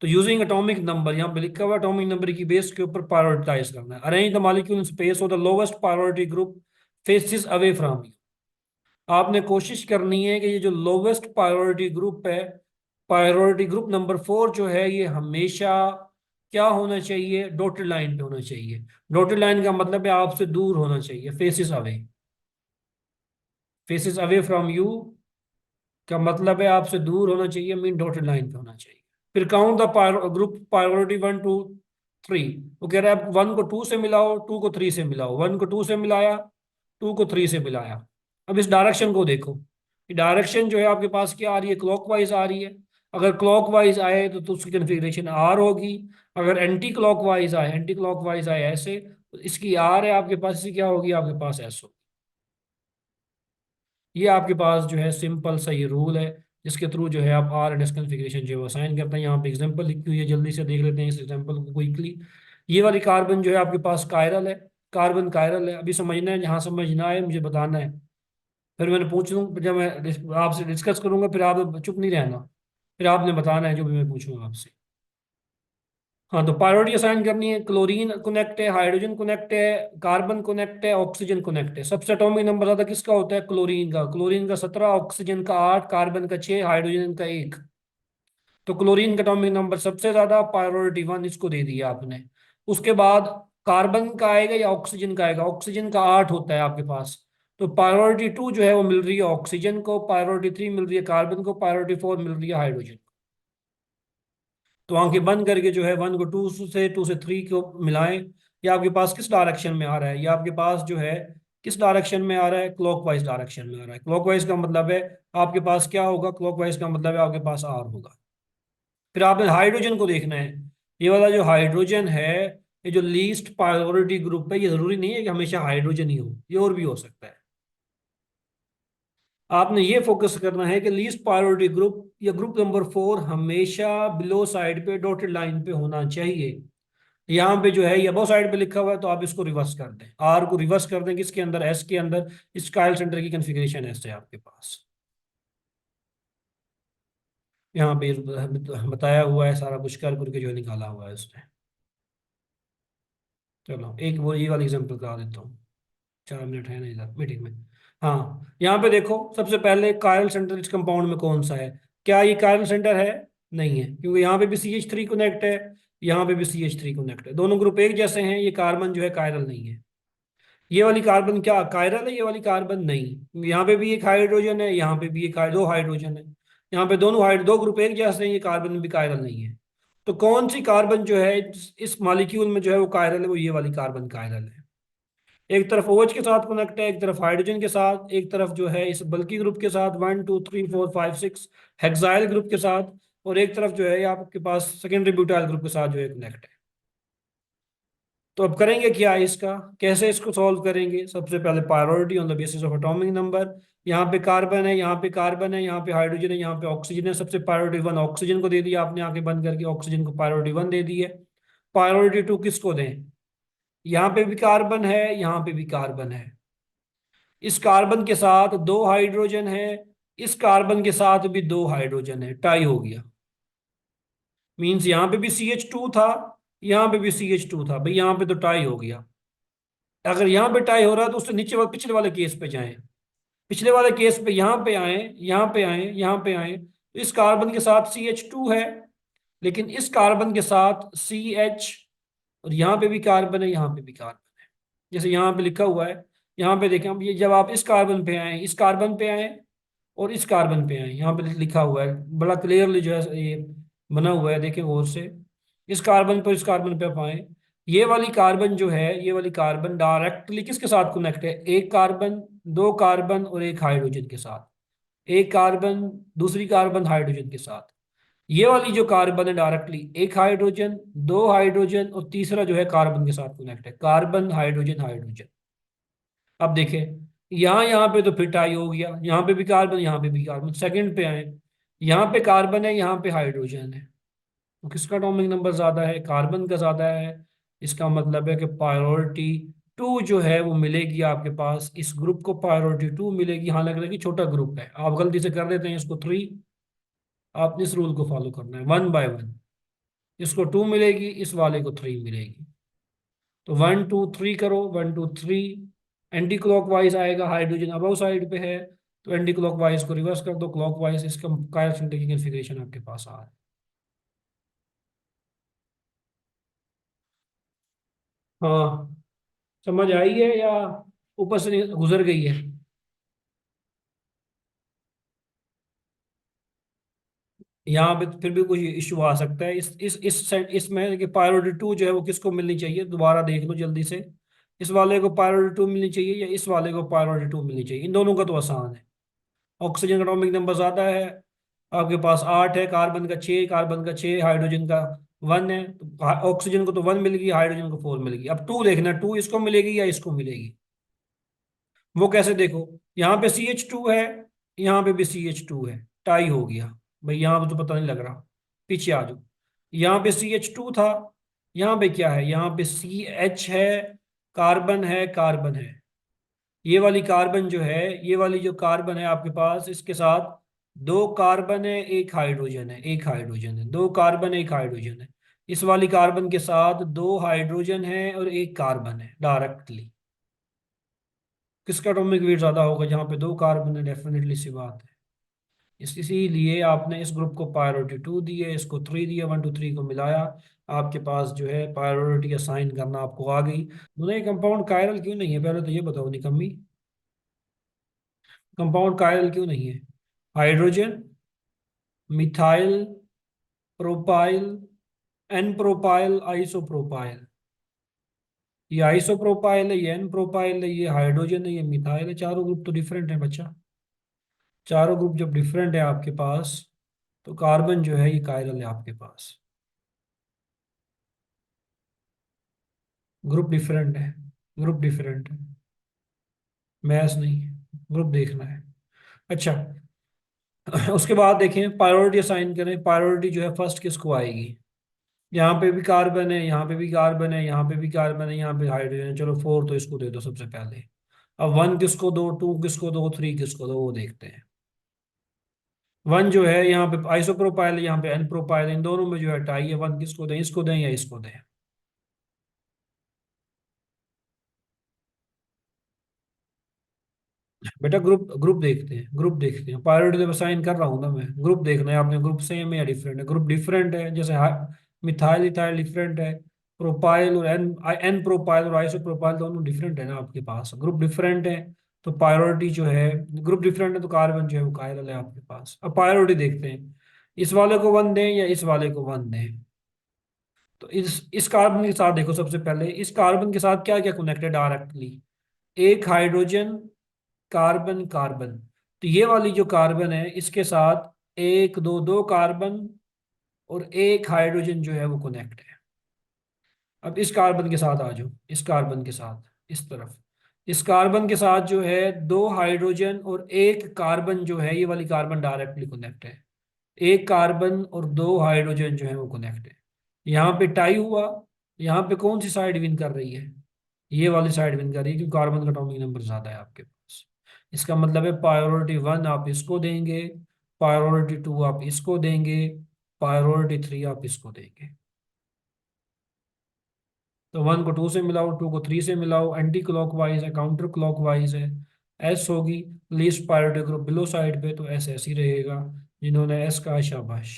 तो यूजिंग एटॉमिक नंबर, यहाँ पे लिखा हुआ एटॉमिक नंबर की बेस के ऊपर प्रायोरिटाइज करना है। Arrange the molecule in space of the lowest priority group faces away from you. आपने कोशिश करनी है कि ये जो लोवेस्ट प्रायोरिटी ग्रुप है, प्रायोरिटी ग्रुप नंबर 4 जो है, ये हमेशा क्या होना चाहिए? डॉटेड लाइन पे होना चाहिए। डॉटेड लाइन का मतलब है आपसे दूर होना चाहिए, faces away. Faces away from you का मतलब है आपसे दूर होना चाहिए, मीन डॉटेड लाइन पे होना चाहिए। फिर काउंट द ग्रुप प्रायोरिटी 1 2 3। वो कह रहा है 1 को 2 से मिलाओ, 2 को 3 से मिलाओ, 1 को 2 से मिलाया, 2 को 3 से मिलाया। अब इस डायरेक्शन को देखो, डायरेक्शन जो है आपके पास क्या आ रही है? क्लॉकवाइज आ रही है। अगर क्लॉकवाइज आए तो उसकी कन्फिग्रेशन आर होगी। अगर एंटी क्लॉकवाइज आए, एंटी क्लॉकवाइज आए ऐसे, तो इसकी आर है आपके पास, इसकी क्या होगी आपके पास, एस होगी। ये आपके पास जो है सिंपल सा ये रूल है, जिसके थ्रू जो है आप आर एंड एस कन्फिग्रेशन जो है असाइन करते हैं। यहाँ पे एग्जांपल लिखी हुई है, जल्दी से देख लेते हैं इस एग्जांपल को क्विकली। ये वाली कार्बन जो है आपके पास कायरल है, कार्बन कायरल है। अभी समझना है, जहाँ समझ ना आए मुझे बताना है, फिर मैंने पूछ लूँ, जब मैं आपसे डिस्कस करूंगा फिर आप चुप नहीं रहना, फिर आपने बताना है जो भी मैं पूछूंगा आपसे। हाँ, तो प्रायोरिटी असाइन करनी है। क्लोरीन कनेक्ट है, हाइड्रोजन कनेक्ट है, कार्बन कनेक्ट है, ऑक्सीजन कनेक्ट है। सबसे एटॉमिक नंबर ज्यादा किसका होता है, क्लोरीन का। क्लोरीन का 17, ऑक्सीजन का 8, कार्बन का 6, हाइड्रोजन का 1। तो क्लोरीन का एटॉमिक नंबर सबसे ज्यादा, प्रायोरिटी 1 इसको दे दिया आपने। उसके बाद कार्बन का आएगा या ऑक्सीजन का आएगा, ऑक्सीजन का 8 होता है आपके पास। तो प्रायोरिटी 2 जो है वो मिल रही है ऑक्सीजन को, प्रायोरिटी 3 मिल रही है कार्बन को, प्रायोरिटी 4 मिल रही है हाइड्रोजन। तो आंखें बंद करके जो है 1 को 2 से, 2 से 3 को मिलाएं। ये आपके पास किस डायरेक्शन में आ रहा है, ये आपके पास जो है किस डायरेक्शन में आ रहा है, क्लॉकवाइज डायरेक्शन में आ रहा है। क्लॉकवाइज का मतलब है आपके पास क्या होगा, क्लॉकवाइज का मतलब है आपके पास आर होगा। फिर आपने हाइड्रोजन को देखना है। ये वाला जो हाइड्रोजन है, ये जो लीस्ट प्रायोरिटी ग्रुप है, ये जरूरी नहीं है कि हमेशा हाइड्रोजन ही हो, ये और भी हो सकता है। आपने ये फोकस करना है कि लीस्ट प्रायोरिटी ग्रुप या ग्रुप नंबर 4 हमेशा बिलो साइड पे डॉटेड लाइन पे होना चाहिए। यहाँ पे जो है ये अबो साइड पे लिखा हुआ है, तो आप इसको रिवर्स कर दें, आर को रिवर्स कर दें किसके अंदर, एस के अंदर। इस कायल सेंटर की कॉन्फ़िगरेशन ऐसे है आपके पास, यहाँ पे बताया हुआ है सारा कुछ कर करके जो निकाला हुआ है उसने। चलो एक वो ये वाली एग्जांपल करा देता हूँ, 4 मिनट है ना इधर मीटिंग में। हाँ, यहाँ पे देखो सबसे पहले कायरल सेंटर इस कंपाउंड में कौन सा है। क्या ये कायरल सेंटर है, नहीं है, क्योंकि यहाँ पे भी CH3 कनेक्ट है, यहाँ पे भी CH3 कनेक्ट है, दोनों ग्रुप एक जैसे हैं। ये कार्बन जो है कायरल नहीं है। ये वाली कार्बन क्या कायरल है, ये वाली कार्बन नहीं। यहाँ पे भी एक हाइड्रोजन है, यहाँ पे भी एक दो हाइड्रोजन है। यहाँ पे दोनों दो ग्रुप एक जैसे हैं, ये कार्बन भी कायरल नहीं है। तो कौन सी कार्बन जो है इस मॉलिक्यूल में जो है वो कायरल है, वो ये वाली कार्बन कायरल है। एक तरफ OH के साथ कनेक्ट है, एक तरफ हाइड्रोजन के साथ, एक तरफ जो है इस बल्की ग्रुप के साथ 1 2 3 4 5 6 हेक्साइल ग्रुप के साथ, और एक तरफ जो है ये आपके पास सेकेंडरी ब्यूटाइल ग्रुप के साथ जो है कनेक्ट है। तो अब करेंगे क्या इसका, कैसे इसको सॉल्व करेंगे। सबसे पहले priority on the basis of atomic number. यहाँ पे कार्बन है, यहाँ पे कार्बन है, यहाँ पे हाइड्रोजन है, यहाँ पे ऑक्सीजन है। सबसे प्रायोरिटी 1 ऑक्सीजन को दे दिया आपने, आंखें बंद करके ऑक्सीजन को प्रायोरिटी 1 दे दी है। प्रायोरिटी 2 किसको दें, यहाँ पे भी कार्बन है, यहाँ पे भी कार्बन है। इस कार्बन के साथ 2 हाइड्रोजन है, इस कार्बन के साथ भी 2 हाइड्रोजन है, टाई हो गया। मीन्स यहाँ पे भी CH2 था, यहाँ पे भी CH2 था, भाई यहाँ पे तो टाई हो गया। अगर यहाँ पे टाई हो रहा है तो उससे नीचे वाले पिछले वाले केस पे जाएं। पिछले वाले केस पे यहाँ पे आए, यहाँ पे आए, यहाँ पे आए, तो इस कार्बन के साथ CH2 है, लेकिन इस कार्बन के साथ CH, और यहाँ पे भी कार्बन है, यहाँ पे भी कार्बन है। जैसे यहाँ पे लिखा हुआ है, यहाँ पे देखें, अब ये जब आप इस कार्बन पे आए, इस कार्बन पे आए और इस कार्बन पे आए, यहाँ पे लिखा हुआ है बड़ा क्लियरली जो है ये बना हुआ है, देखें गौर से। इस कार्बन पर इस कार्बन पे आप आए, ये वाली कार्बन जो है, ये वाली कार्बन डायरेक्टली किसके साथ कनेक्ट है, एक कार्बन, 2 कार्बन और एक हाइड्रोजन के साथ। एक कार्बन, दूसरी कार्बन हाइड्रोजन के साथ। ये वाली जो कार्बन है डायरेक्टली एक हाइड्रोजन, 2 हाइड्रोजन और तीसरा जो है कार्बन के साथ कनेक्ट है, कार्बन हाइड्रोजन हाइड्रोजन। अब देखें, यहाँ यहाँ पे तो फिर टाई हो गया, यहाँ पे भी कार्बन, यहाँ पे भी कार्बन। सेकंड पे आए, यहाँ पे कार्बन है, यहाँ पे हाइड्रोजन है, तो किसका एटॉमिक नंबर ज्यादा है, कार्बन का ज्यादा है। इसका मतलब है कि प्रायोरिटी 2 जो है वो मिलेगी आपके पास, इस ग्रुप को प्रायोरिटी 2 मिलेगी। हाँ, लग रहा है कि छोटा ग्रुप है, आप गलती से कर देते हैं इसको 3। आपने इस रूल को फॉलो करना है 1 बाय 1। इसको 2 मिलेगी, इस वाले को 3 मिलेगी। तो 1 2 3 करो, 1 2 3। एंटी क्लॉकवाइज आएगा, हाइड्रोजन अबव साइड पे है, तो एंटी क्लॉकवाइज को रिवर्स कर दो, क्लॉकवाइज। इसका कायल सेंटर की कॉन्फ़िगरेशन आपके पास आ रहा है। हाँ, समझ आई है या ऊपर से गुजर गई है। यहाँ पे फिर भी कुछ इशू आ सकता है इसमें कि प्रायोरिटी 2 जो है वो किसको मिलनी चाहिए, दोबारा देख लो जल्दी से। इस वाले को प्रायोरिटी 2 मिलनी चाहिए या इस वाले को प्रायोरिटी 2 मिलनी चाहिए, इन दोनों का तो आसान है। ऑक्सीजन का एटॉमिक नंबर ज्यादा है, आपके पास 8 है, कार्बन का 6, कार्बन का 6, हाइड्रोजन का 1 है, तो ऑक्सीजन को तो 1 मिल गई, हाइड्रोजन को 4 मिल गई। अब 2 देखना, 2 इसको मिलेगी या इसको मिलेगी। वो कैसे देखो, यहाँ पे CH2 है, यहाँ पे भी CH2 है, टाई हो गया। भाई यहाँ पे तो पता नहीं लग रहा, पीछे आ जाओ। यहाँ पे CH2 था, यहाँ पे क्या है, यहाँ पे CH है, कार्बन है, कार्बन है। ये वाली कार्बन जो है, ये वाली जो कार्बन है आपके पास, इसके साथ दो कार्बन है, एक हाइड्रोजन है, एक हाइड्रोजन है, दो कार्बन है, एक हाइड्रोजन है। इस वाली कार्बन के साथ दो हाइड्रोजन है और एक कार्बन है डायरेक्टली। किसका एटॉमिक वेट ज्यादा होगा, जहाँ पे दो कार्बन है, डेफिनेटली सी बात है। इसीलिए आपने इस ग्रुप को प्रायोरिटी 2 दी है, इसको 3 दिया, 1 2 3 को मिलाया। आपके पास जो है प्रायोरिटी असाइन करना आपको आ गई। नहीं, कंपाउंड कायरल क्यों नहीं है, पहले तो ये बताओ निकम्मी। कंपाउंड कायरल क्यों नहीं है? Hydrogen, methyl, propyl, N propyl, isopropyl. ये आइसोप्रोपाइल है, ये एन प्रोपाइल है, ये हाइड्रोजन है, ये मिथाइल है। चारों ग्रुप तो डिफरेंट है बच्चा। चारों ग्रुप जब डिफरेंट है आपके पास, तो कार्बन जो है ये कायरल है आपके पास। ग्रुप डिफरेंट है, ग्रुप डिफरेंट है, मैथ्स नहीं, ग्रुप देखना है। अच्छा, उसके बाद देखें, प्रायोरिटी असाइन करें। प्रायोरिटी जो है फर्स्ट किसको आएगी? यहाँ पे भी कार्बन है, यहाँ पे भी कार्बन है, यहाँ पे भी कार्बन है, यहाँ पे हाइड्रोजन है। चलो 4 तो इसको दे दो सबसे पहले। अब 1 किसको दो, 2 किसको दो, 3 किसको दो, वो देखते हैं। 1 जो है यहाँ पे आइसोप्रोपाइल है, यहाँ पे एन प्रोपाइल है, इन दोनों में जो है टाई है। 1 किसको दें, इसको दें या इसको दें? बेटा ग्रुप ग्रुप देखते हैं, ग्रुप देखते हैं। प्रायोरिटी तो साइन कर रहा हूँ ना मैं, ग्रुप देखना है आपने। ग्रुप सेम है या डिफरेंट है? ग्रुप डिफरेंट है, जैसे मिथाइल इथाइल डिफरेंट है, प्रोपाइल और एन एन प्रोपाइल और आइसो प्रोपाइल दोनों डिफरेंट है ना आपके पास। ग्रुप डिफरेंट है तो प्रायोरिटी जो है, ग्रुप डिफरेंट है तो कार्बन जो है वो कायरल है आपके पास। अब प्रायोरिटी देखते हैं, इस वाले को 1 दें या इस वाले को 1 दें। तो इस कार्बन के साथ देखो, सबसे पहले इस कार्बन के साथ क्या क्या कनेक्टेड डायरेक्टली? एक हाइड्रोजन, कार्बन, कार्बन। तो ये वाली जो कार्बन है इसके साथ एक दो दो कार्बन और एक हाइड्रोजन जो है वो कनेक्ट है। अब इस कार्बन के साथ आ जाओ, इस कार्बन के साथ, इस तरफ। इस कार्बन के साथ जो है दो हाइड्रोजन और एक कार्बन जो है, ये वाली कार्बन डायरेक्टली कनेक्ट है। एक कार्बन और दो हाइड्रोजन जो है वो कनेक्ट है। यहाँ पे टाई हुआ। यहाँ पे कौन सी साइड विन कर रही है? ये वाली साइड विन कर रही है, क्योंकि कार्बन का एटॉमिक नंबर ज्यादा है आपके पास। इसका मतलब है प्रायोरिटी 1 आप इसको देंगे, प्रायोरिटी 2 आप इसको देंगे, प्रायोरिटी 3 आप इसको देंगे। तो 1 को 2 से मिलाओ, 2 को 3 से मिलाओ, एंटी क्लॉकवाइज है, काउंटर क्लॉकवाइज है। एस होगी least priority group below side पे, तो एस ऐसे ही रहेगा। जिन्होंने एस का, शाबाश।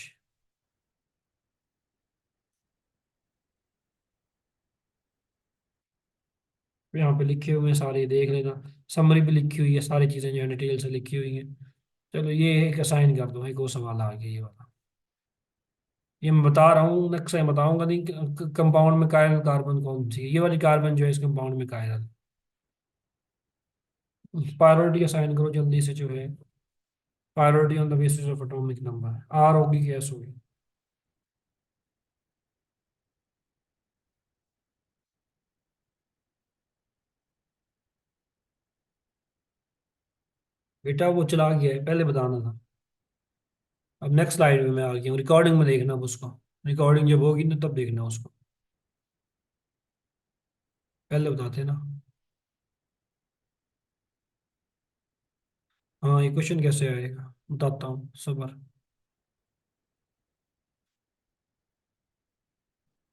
यहाँ पे लिखे हुए हैं सारे, देख लेना। समरी भी लिखी हुई है, सारी चीजें जो है डिटेल से लिखी हुई हैं। चलो ये एक असाइन कर दो, एक और सवाल आ गया ये वाला। ये मैं बता रहा हूँ, नेक्स्ट टाइम बताऊंगा नहीं। कंपाउंड में कायरल कार्बन कौन सी है? ये वाली कार्बन जो है इस कंपाउंड में कायरल। प्रायोरिटी असाइन करो जल्दी से जो है। Priority on the basis of atomic number, R होगी कि एस होगी? बेटा वो चला गया है, पहले बताना था। अब नेक्स्ट स्लाइड में मैं आ गया हूँ, रिकॉर्डिंग में देखना अब उसको। रिकॉर्डिंग जब होगी ना तब देखना उसको, पहले बताते ना। हाँ, ये क्वेश्चन कैसे आएगा बताता हूँ, सबर।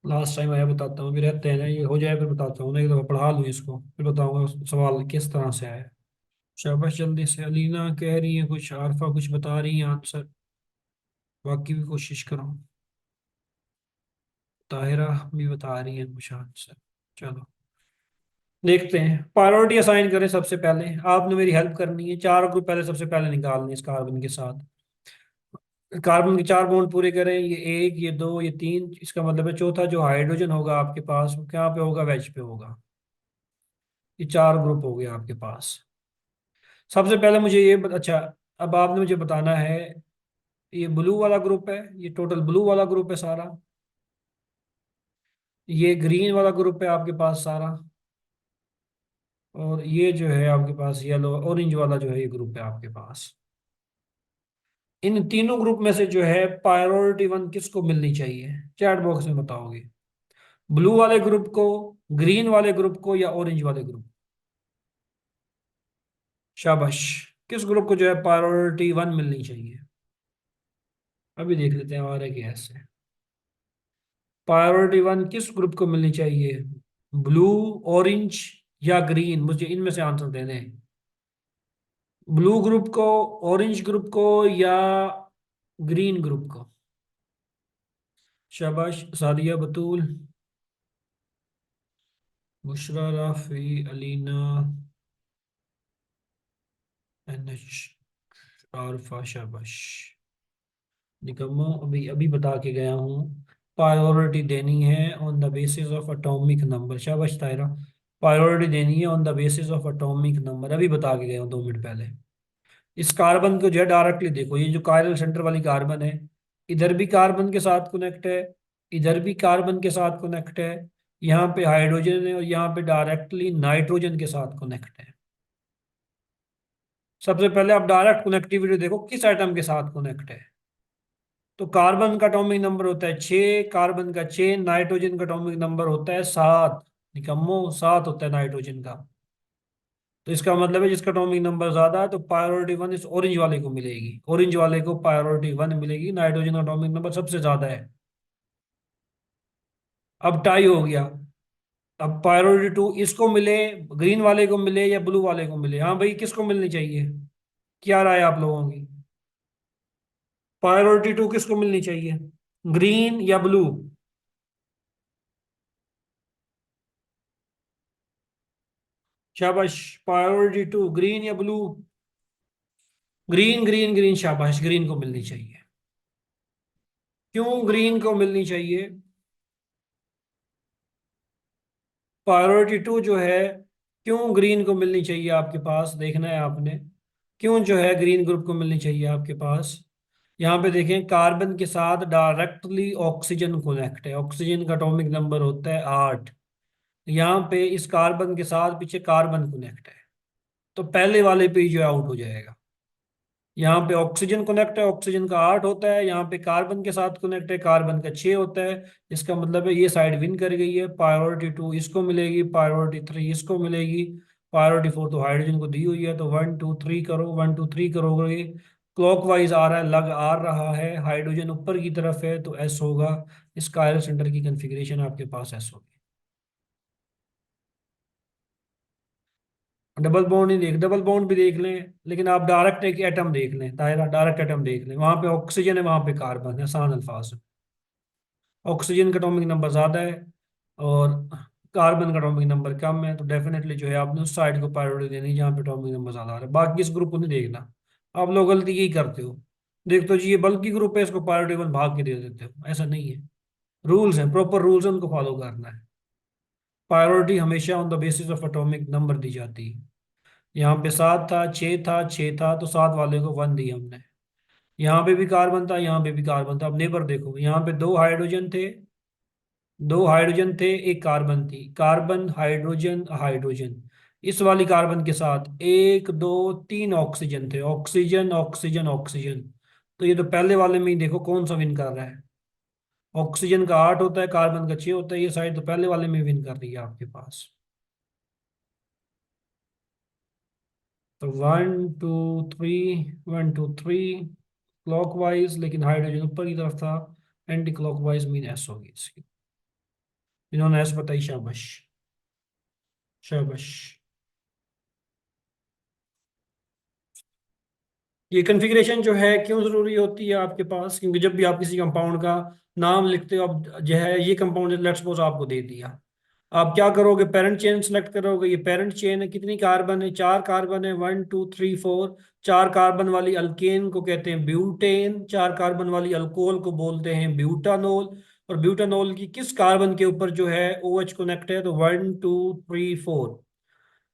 लास्ट टाइम आया बताता हूँ, अभी रहते हैं ना, ये हो जाए फिर बताता हूँ ना। एक दफा पढ़ा लूँ इसको, फिर बताऊंगा सवाल किस तरह से आया। शाबाश, जल्दी से। अलीना कह रही है कुछ, आरफा कुछ बता रही है आंसर। बाकी भी कोशिश करो। ताहिरा भी बता रही है कुछ आंसर। चलो देखते हैं। प्रायोरिटी असाइन करें सबसे पहले। आपने मेरी हेल्प करनी है, चार ग्रुप पहले सबसे पहले निकालने हैं इस कार्बन के साथ। कार्बन के 4 बॉन्ड पूरे करें, ये एक, ये दो, ये तीन। इसका मतलब है चौथा जो हाइड्रोजन होगा आपके पास, वो क्या पे होगा, वेज पे होगा। ये 4 ग्रुप हो गए आपके पास। सबसे पहले मुझे ये अच्छा, अब आपने मुझे बताना है ये ब्लू वाला ग्रुप है, ये टोटल ब्लू वाला ग्रुप है सारा। ये ग्रीन वाला ग्रुप है आपके पास सारा। और ये जो है आपके पास येलो ऑरेंज वाला जो है ये ग्रुप है आपके पास। इन तीनों ग्रुप में से जो है प्रायोरिटी वन किसको मिलनी चाहिए, चैट बॉक्स में बताओगे। ब्लू वाले ग्रुप को, ग्रीन वाले ग्रुप को, या ऑरेंज वाले ग्रुप। शाबाश। किस ग्रुप को जो है प्रायोरिटी वन मिलनी चाहिए। अभी देख लेते हैं हमारे गैस से। प्रायोरिटी वन किस ग्रुप को मिलनी चाहिए, ब्लू, ऑरेंज या ग्रीन, मुझे इनमें से आंसर देने हैं। ब्लू ग्रुप को, ऑरेंज ग्रुप को, या ग्रीन ग्रुप को। शाबाश सादिया बतूल, बुशरा, राफी, अलीना, एनएच, आरफा। शाबाश निकम्मो, अभी अभी बता के गया हूँ। प्रायोरिटी देनी है on the basis of atomic number. शाबाश तायरा। प्रायोरिटी देनी है on the basis of atomic number, अभी बता के गया हूँ 2 मिनट पहले। इस कार्बन को जो है डायरेक्टली देखो, ये जो कायरल सेंटर वाली कार्बन है, इधर भी कार्बन के साथ कनेक्ट है, इधर भी कार्बन के साथ कनेक्ट है, यहाँ पे हाइड्रोजन है और यहाँ पे डायरेक्टली नाइट्रोजन के साथ कनेक्ट है। सबसे पहले आप डायरेक्ट कनेक्टिविटी देखो किस एटम के साथ कनेक्ट है। तो कार्बन का एटॉमिक नंबर होता है 6, कार्बन का 6, नाइट्रोजन का एटॉमिक नंबर होता है 7। निकम्मो 7 होता है नाइट्रोजन का। तो इसका मतलब है जिसका एटॉमिक नंबर ज्यादा है तो प्रायोरिटी वन इस ऑरेंज वाले को मिलेगी, ऑरेंज वाले को प्रायोरिटी वन मिलेगी, नाइट्रोजन का एटॉमिक नंबर सबसे ज्यादा है। अब टाई हो गया। अब प्रायोरिटी टू इसको मिले, ग्रीन वाले को मिले, या ब्लू वाले को मिले। हाँ भाई किसको मिलनी चाहिए, क्या राय है आप लोगों की। प्रायोरिटी टू किसको मिलनी चाहिए, ग्रीन या ब्लू। शाबाश। प्रायोरिटी टू ग्रीन या ब्लू। ग्रीन ग्रीन ग्रीन, शाबाश ग्रीन को मिलनी चाहिए। क्यों ग्रीन को मिलनी चाहिए। प्रायोरिटी टू जो है क्यों ग्रीन को मिलनी चाहिए आपके पास, देखना है आपने। क्यों जो है ग्रीन ग्रुप को मिलनी चाहिए आपके पास। यहाँ पे देखें कार्बन के साथ डायरेक्टली ऑक्सीजन कनेक्ट है, ऑक्सीजन का एटॉमिक नंबर होता है 8। यहाँ पे इस कार्बन के साथ पीछे कार्बन कनेक्ट है, तो पहले वाले पे ही जो आउट हो जाएगा। यहाँ पे ऑक्सीजन कनेक्ट है, ऑक्सीजन का 8 होता है, यहाँ पे कार्बन के साथ कनेक्ट है, कार्बन का 6 होता है। इसका मतलब है ये साइड विन कर गई है, प्रायोरिटी टू इसको मिलेगी, प्रायोरिटी थ्री इसको मिलेगी, प्रायोरिटी फोर तो हाइड्रोजन को दी हुई है। तो 1 2 3 करो, 1 2 3 करोगे। क्लॉकवाइज आ रहा है, लग आ रहा है, हाइड्रोजन ऊपर की तरफ है तो एस होगा। इस कायरल सेंटर की कन्फिग्रेशन आपके पास एस होगी। डबल बॉन्ड नहीं देख, डबल बॉन्ड भी देख लें, लेकिन आप डायरेक्ट एक एटम देख लें, दायरा डायरेक्ट एटम देख लें, वहां पे ऑक्सीजन है वहां पे कार्बन है, आसान अल्फाज में। ऑक्सीजन का एटॉमिक नंबर ज्यादा है और कार्बन का एटॉमिक नंबर कम है, तो डेफिनेटली जो है आपने उस साइड को प्रायोरिटी देनी है जहाँ पे एटॉमिक नंबर ज्यादा आ रहा है, बाकी इस ग्रुप को नहीं देखना। आप लोग गलती यही करते हो, देख तो जी ये बल्कि ग्रुप है इसको प्रायोरिटी वन भाग के दे देते हो, ऐसा नहीं है। रूल्स हैं, प्रॉपर रूल्स हैं, उनको फॉलो करना है। प्रायोरिटी हमेशा on the basis of atomic number दी जाती है। यहाँ पे 7 था, 6 था, 6 था, तो 7 वाले को 1 दिया हमने। यहाँ पे भी कार्बन था, यहाँ पे भी कार्बन था। अब नेबर देखो, यहाँ पे 2 हाइड्रोजन थे, 2 हाइड्रोजन थे, एक कार्बन थी, कार्बन हाइड्रोजन हाइड्रोजन। इस वाली कार्बन के साथ 1 2 3 ऑक्सीजन थे, ऑक्सीजन ऑक्सीजन ऑक्सीजन। तो ये तो पहले वाले में ही देखो कौन सा विन कर रहा है। ऑक्सीजन का 8 होता है, कार्बन का 6 होता है, ये साइड तो पहले वाले में विन कर रही है आपके पास। तो 1 2 3, 1 2 3 क्लॉकवाइज, लेकिन हाइड्रोजन ऊपर की तरफ था। एंटी क्लॉकवाइज मीन एस होगी इसकी। इन्होंने एस बताई, शाबाश शाबाश। ये कॉन्फ़िगरेशन जो है क्यों ज़रूरी होती है आपके पास, क्योंकि जब भी आप किसी कंपाउंड का नाम लिखते हो, अब जो है ये कंपाउंड लेट्स सपोज आपको दे दिया, आप क्या करोगे, पेरेंट चेन सेलेक्ट करोगे। ये पेरेंट चेन है, कितनी कार्बन है, 4 कार्बन है, 1 2 3 4। 4 कार्बन वाली अल्केन को कहते हैं ब्यूटेन, 4 कार्बन वाली अल्कोहल को बोलते हैं ब्यूटानोल। और ब्यूटानोल की किस कार्बन के ऊपर जो है ओ एच कनेक्ट है, तो 1 2 3 4।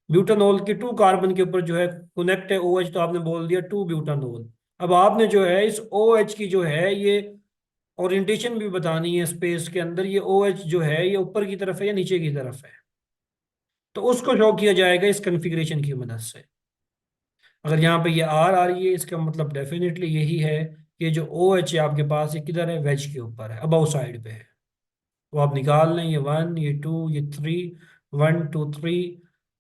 ब्यूटानोल के 2 कार्बन के ऊपर जो है कनेक्ट है ओ एच, तो आपने बोल दिया 2 ब्यूटानोल। अब आपने जो है इस ओ एच की जो है ये ओरिएंटेशन भी बतानी है स्पेस के अंदर, ये ओ एच जो है ये ऊपर की तरफ है या नीचे की तरफ है, तो उसको शो किया जाएगा इस कॉन्फ़िगरेशन की मदद से। अगर यहाँ पे ये आर आ रही है, इसका मतलब डेफिनेटली यही है कि जो ओ एच है आपके पास ये किधर है, वेज के ऊपर है, अबाउ साइड पे है। तो आप निकाल लें, ये वन, ये टू, ये three, one two three,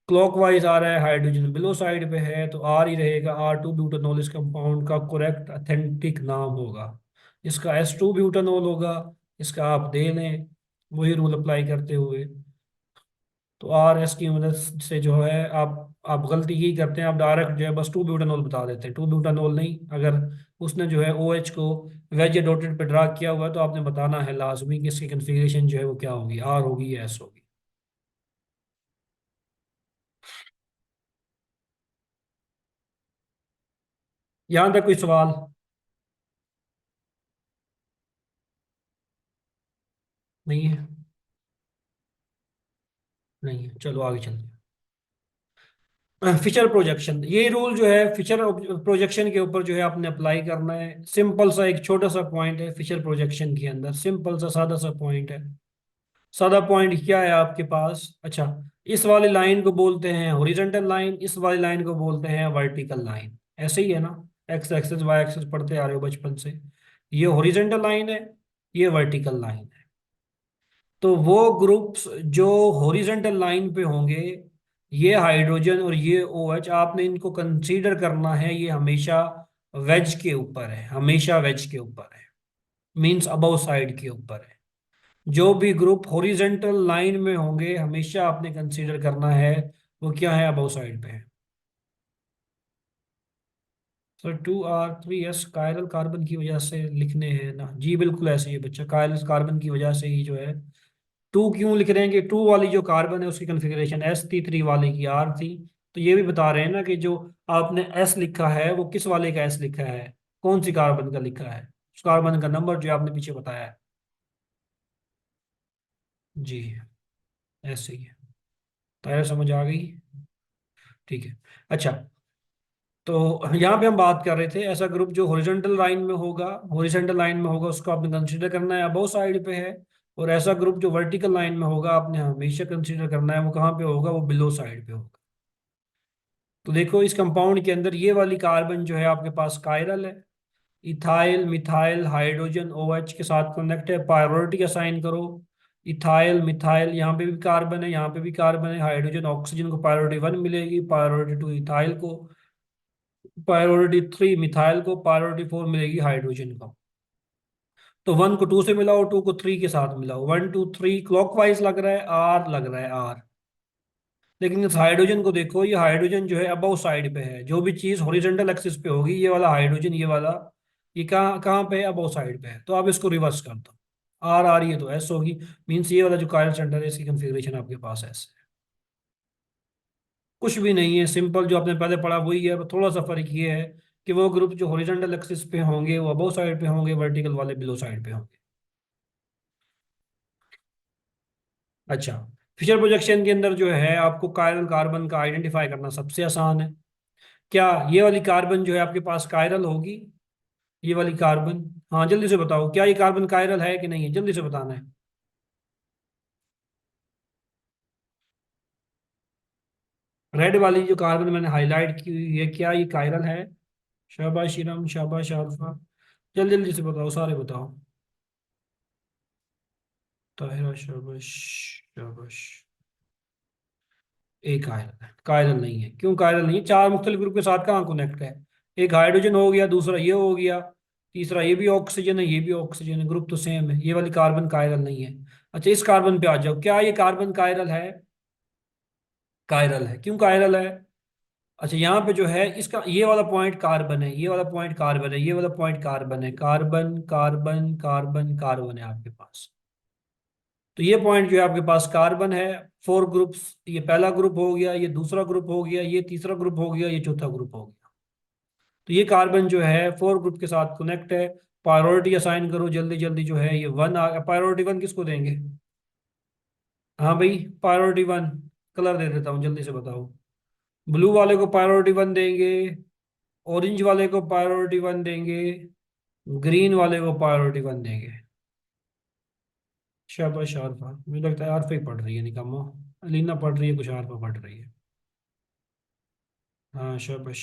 clockwise आ रहा है, हाइड्रोजन बिलो साइड पे है, तो आर ही रहेगा। R2 ब्यूटानॉल इस कंपाउंड का करेक्ट अथेंटिक नाम होगा। इसका S2 ब्यूटानॉल होगा, इसका आप दे लें वही रूल अप्लाई करते हुए। तो RS की मदद से जो है आप गलती यही करते हैं, आप डायरेक्ट जो है बस टू ब्यूटानॉल बता देते हैं, टू ब्यूटानॉल नहीं। अगर उसने जो है OH को वेज डॉटेड पे ड्रा किया हुआ है तो आपने बताना है लाजमी कि इसकी कन्फिग्रेशन जो है वो क्या होगी, R होगी या S होगी। यहाँ तक कोई सवाल नहीं है? नहीं है, चलो आगे चलते हैं। फिशर प्रोजेक्शन, ये रूल जो है फिशर प्रोजेक्शन के ऊपर जो है आपने अप्लाई करना है। सिंपल सा एक छोटा सा पॉइंट है फिशर प्रोजेक्शन के अंदर, सिंपल सा सादा सा पॉइंट है। सादा पॉइंट क्या है आपके पास, अच्छा, इस वाली लाइन को बोलते हैं हॉरिजॉन्टल लाइन, इस वाली लाइन को बोलते हैं वर्टिकल लाइन। ऐसे ही है ना, एक्स एक्सिस वाई एक्सिस पढ़ते आ रहे हो बचपन से। ये हॉरिजॉन्टल लाइन है, ये वर्टिकल लाइन है। तो वो ग्रुप्स जो हॉरिजॉन्टल लाइन पे होंगे, ये हाइड्रोजन और ये OH, आपने इनको कंसीडर करना है ये हमेशा वेज के ऊपर है, हमेशा वेज के ऊपर है, मींस अबव साइड के ऊपर है। जो भी ग्रुप हॉरिजॉन्टल लाइन में होंगे हमेशा आपने कंसीडर करना है वो क्या है, अबव साइड पे है। सर 2R3S कायरल कार्बन की वजह से लिखने हैं ना जी, बिल्कुल ऐसे ही है बच्चा, कायरल कार्बन की वजह से ही जो है। टू क्यों लिख रहे हैं कि टू वाली जो कार्बन है उसकी कन्फिग्रेशन S थी, थ्री वाले की R थी। तो ये भी बता रहे हैं ना कि जो आपने S लिखा है वो किस वाले का S लिखा है, कौन सी कार्बन का लिखा है, उस कार्बन का नंबर जो आपने पीछे बताया है। जी, ऐसे ही है। तो समझ आ गई? ठीक है। अच्छा, तो यहाँ पे हम बात कर रहे थे ऐसा ग्रुप जो हॉरिजॉन्टल लाइन में होगा, हॉरिजॉन्टल लाइन में होगा उसको आपने कंसीडर करना है अबोव साइड पे है। और ऐसा ग्रुप जो वर्टिकल लाइन में होगा आपने हमेशा कंसीडर करना है वो कहाँ पे होगा, वो बिलो साइड पे होगा। तो देखो इस कंपाउंड के अंदर ये वाली कार्बन जो है आपके पास कायरल है, इथाइल मिथाइल हाइड्रोजन OH के साथ कनेक्ट है, प्रायोरिटी असाइन करो। इथाइल मिथाइल, यहाँ पे भी कार्बन है, यहाँ पे भी कार्बन है, हाइड्रोजन ऑक्सीजन को प्रायोरिटी 1 मिलेगी, प्रायोरिटी 2 इथाइल को, प्रायोरिटी 3 मिथाइल को, प्रायोरिटी 4 मिलेगी हाइड्रोजन को। तो 1 को 2 से मिलाओ, 2 को 3 के साथ मिलाओ, 1 2 3 क्लॉकवाइज लग रहा है, आर लग रहा है आर। लेकिन इस हाइड्रोजन को देखो, ये हाइड्रोजन जो है अबव साइड पे है, जो भी चीज हॉरिजॉन्टल एक्सिस पे होगी ये वाला हाइड्रोजन, ये वाला ये कहाँ कहाँ पे है, अबव साइड पे है। तो आप इसको रिवर्स कर दो, आर आ रही है तो एस होगी, मीन्स ये वाला जो कायरल सेंटर है इसकी कंफिग्रेशन आपके पास एस है। कुछ भी नहीं है, सिंपल जो आपने पहले पढ़ा वही है, थोड़ा सा फर्क ये है कि वो ग्रुप जो हॉरिजॉन्टल एक्सिस पे होंगे वो अबव साइड पे होंगे, वर्टिकल वाले बिलो साइड पे होंगे। अच्छा, फिशर प्रोजेक्शन के अंदर जो है आपको कायरल कार्बन का आइडेंटिफाई करना सबसे आसान है। क्या ये वाली कार्बन जो है आपके पास कायरल होगी, ये वाली कार्बन? हाँ जल्दी से बताओ, क्या ये कार्बन कायरल है कि नहीं है, जल्दी से बताना है। रेड वाली जो कार्बन मैंने हाईलाइट की हुई है, क्या ये कायरल है? शाबाश इरम, शाबाश आल्फा, जल्दी जल्दी से बताओ, सारे बताओ। ताहिरा शाबाश, शाबाश। एक कायरल है, कायरल नहीं है। क्यों कायरल नहीं है, चार मुख्तलिफ ग्रुप के साथ कहाँ कनेक्ट है। एक हाइड्रोजन हो गया, दूसरा ये हो गया, तीसरा ये भी ऑक्सीजन है, ये भी ऑक्सीजन है, ग्रुप तो सेम है। ये वाली कार्बन कायरल नहीं है। अच्छा, इस कार्बन पे आ जाओ, क्या ये कार्बन कायरल है? कायरल है। क्यों कायरल है? अच्छा, यहाँ पे जो है इसका ये वाला पॉइंट कार्बन है, ये वाला पॉइंट कार्बन है, ये वाला पॉइंट कार्बन है, कार्बन कार्बन कार्बन कार्बन है आपके पास। तो ये पॉइंट जो है आपके पास कार्बन है। फोर ग्रुप्स, ये पहला ग्रुप हो गया, ये दूसरा ग्रुप हो गया, ये तीसरा ग्रुप हो गया, ये चौथा ग्रुप हो गया। तो ये कार्बन जो है फोर ग्रुप के साथ कनेक्ट है। प्रायोरिटी असाइन करो जल्दी जल्दी, जो है ये 1 आ गया। प्रायोरिटी 1 किसको देंगे? हाँ भाई, प्रायोरिटी 1 कलर दे देता हूँ, जल्दी से बताओ। ब्लू वाले को प्रायोरिटी 1 देंगे, ऑरेंज वाले को प्रायोरिटी वन देंगे, ग्रीन वाले को प्रायोरिटी वन देंगे। शाबाश आरफा, मुझे लगता है आरफा ही पढ़ रही है निकम्मा। अलीना पढ़ रही है कुछ, आरफा पढ़ रही है। हाँ शाबाश।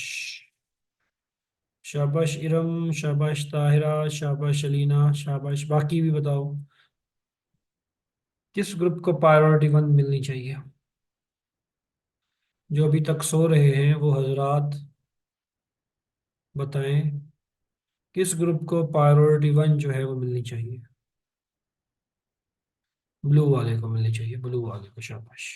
शाबाश इरम, शाबाश ताहिरा, शाबाश अलीना, शाबाश। बाकी भी बताओ किस ग्रुप को प्रायोरिटी वन मिलनी चाहिए। जो अभी तक सो रहे हैं वो हजरात बताएं किस ग्रुप को प्रायोरिटी वन जो है वो मिलनी चाहिए। ब्लू वाले को मिलनी चाहिए, ब्लू वाले को, शाबाश।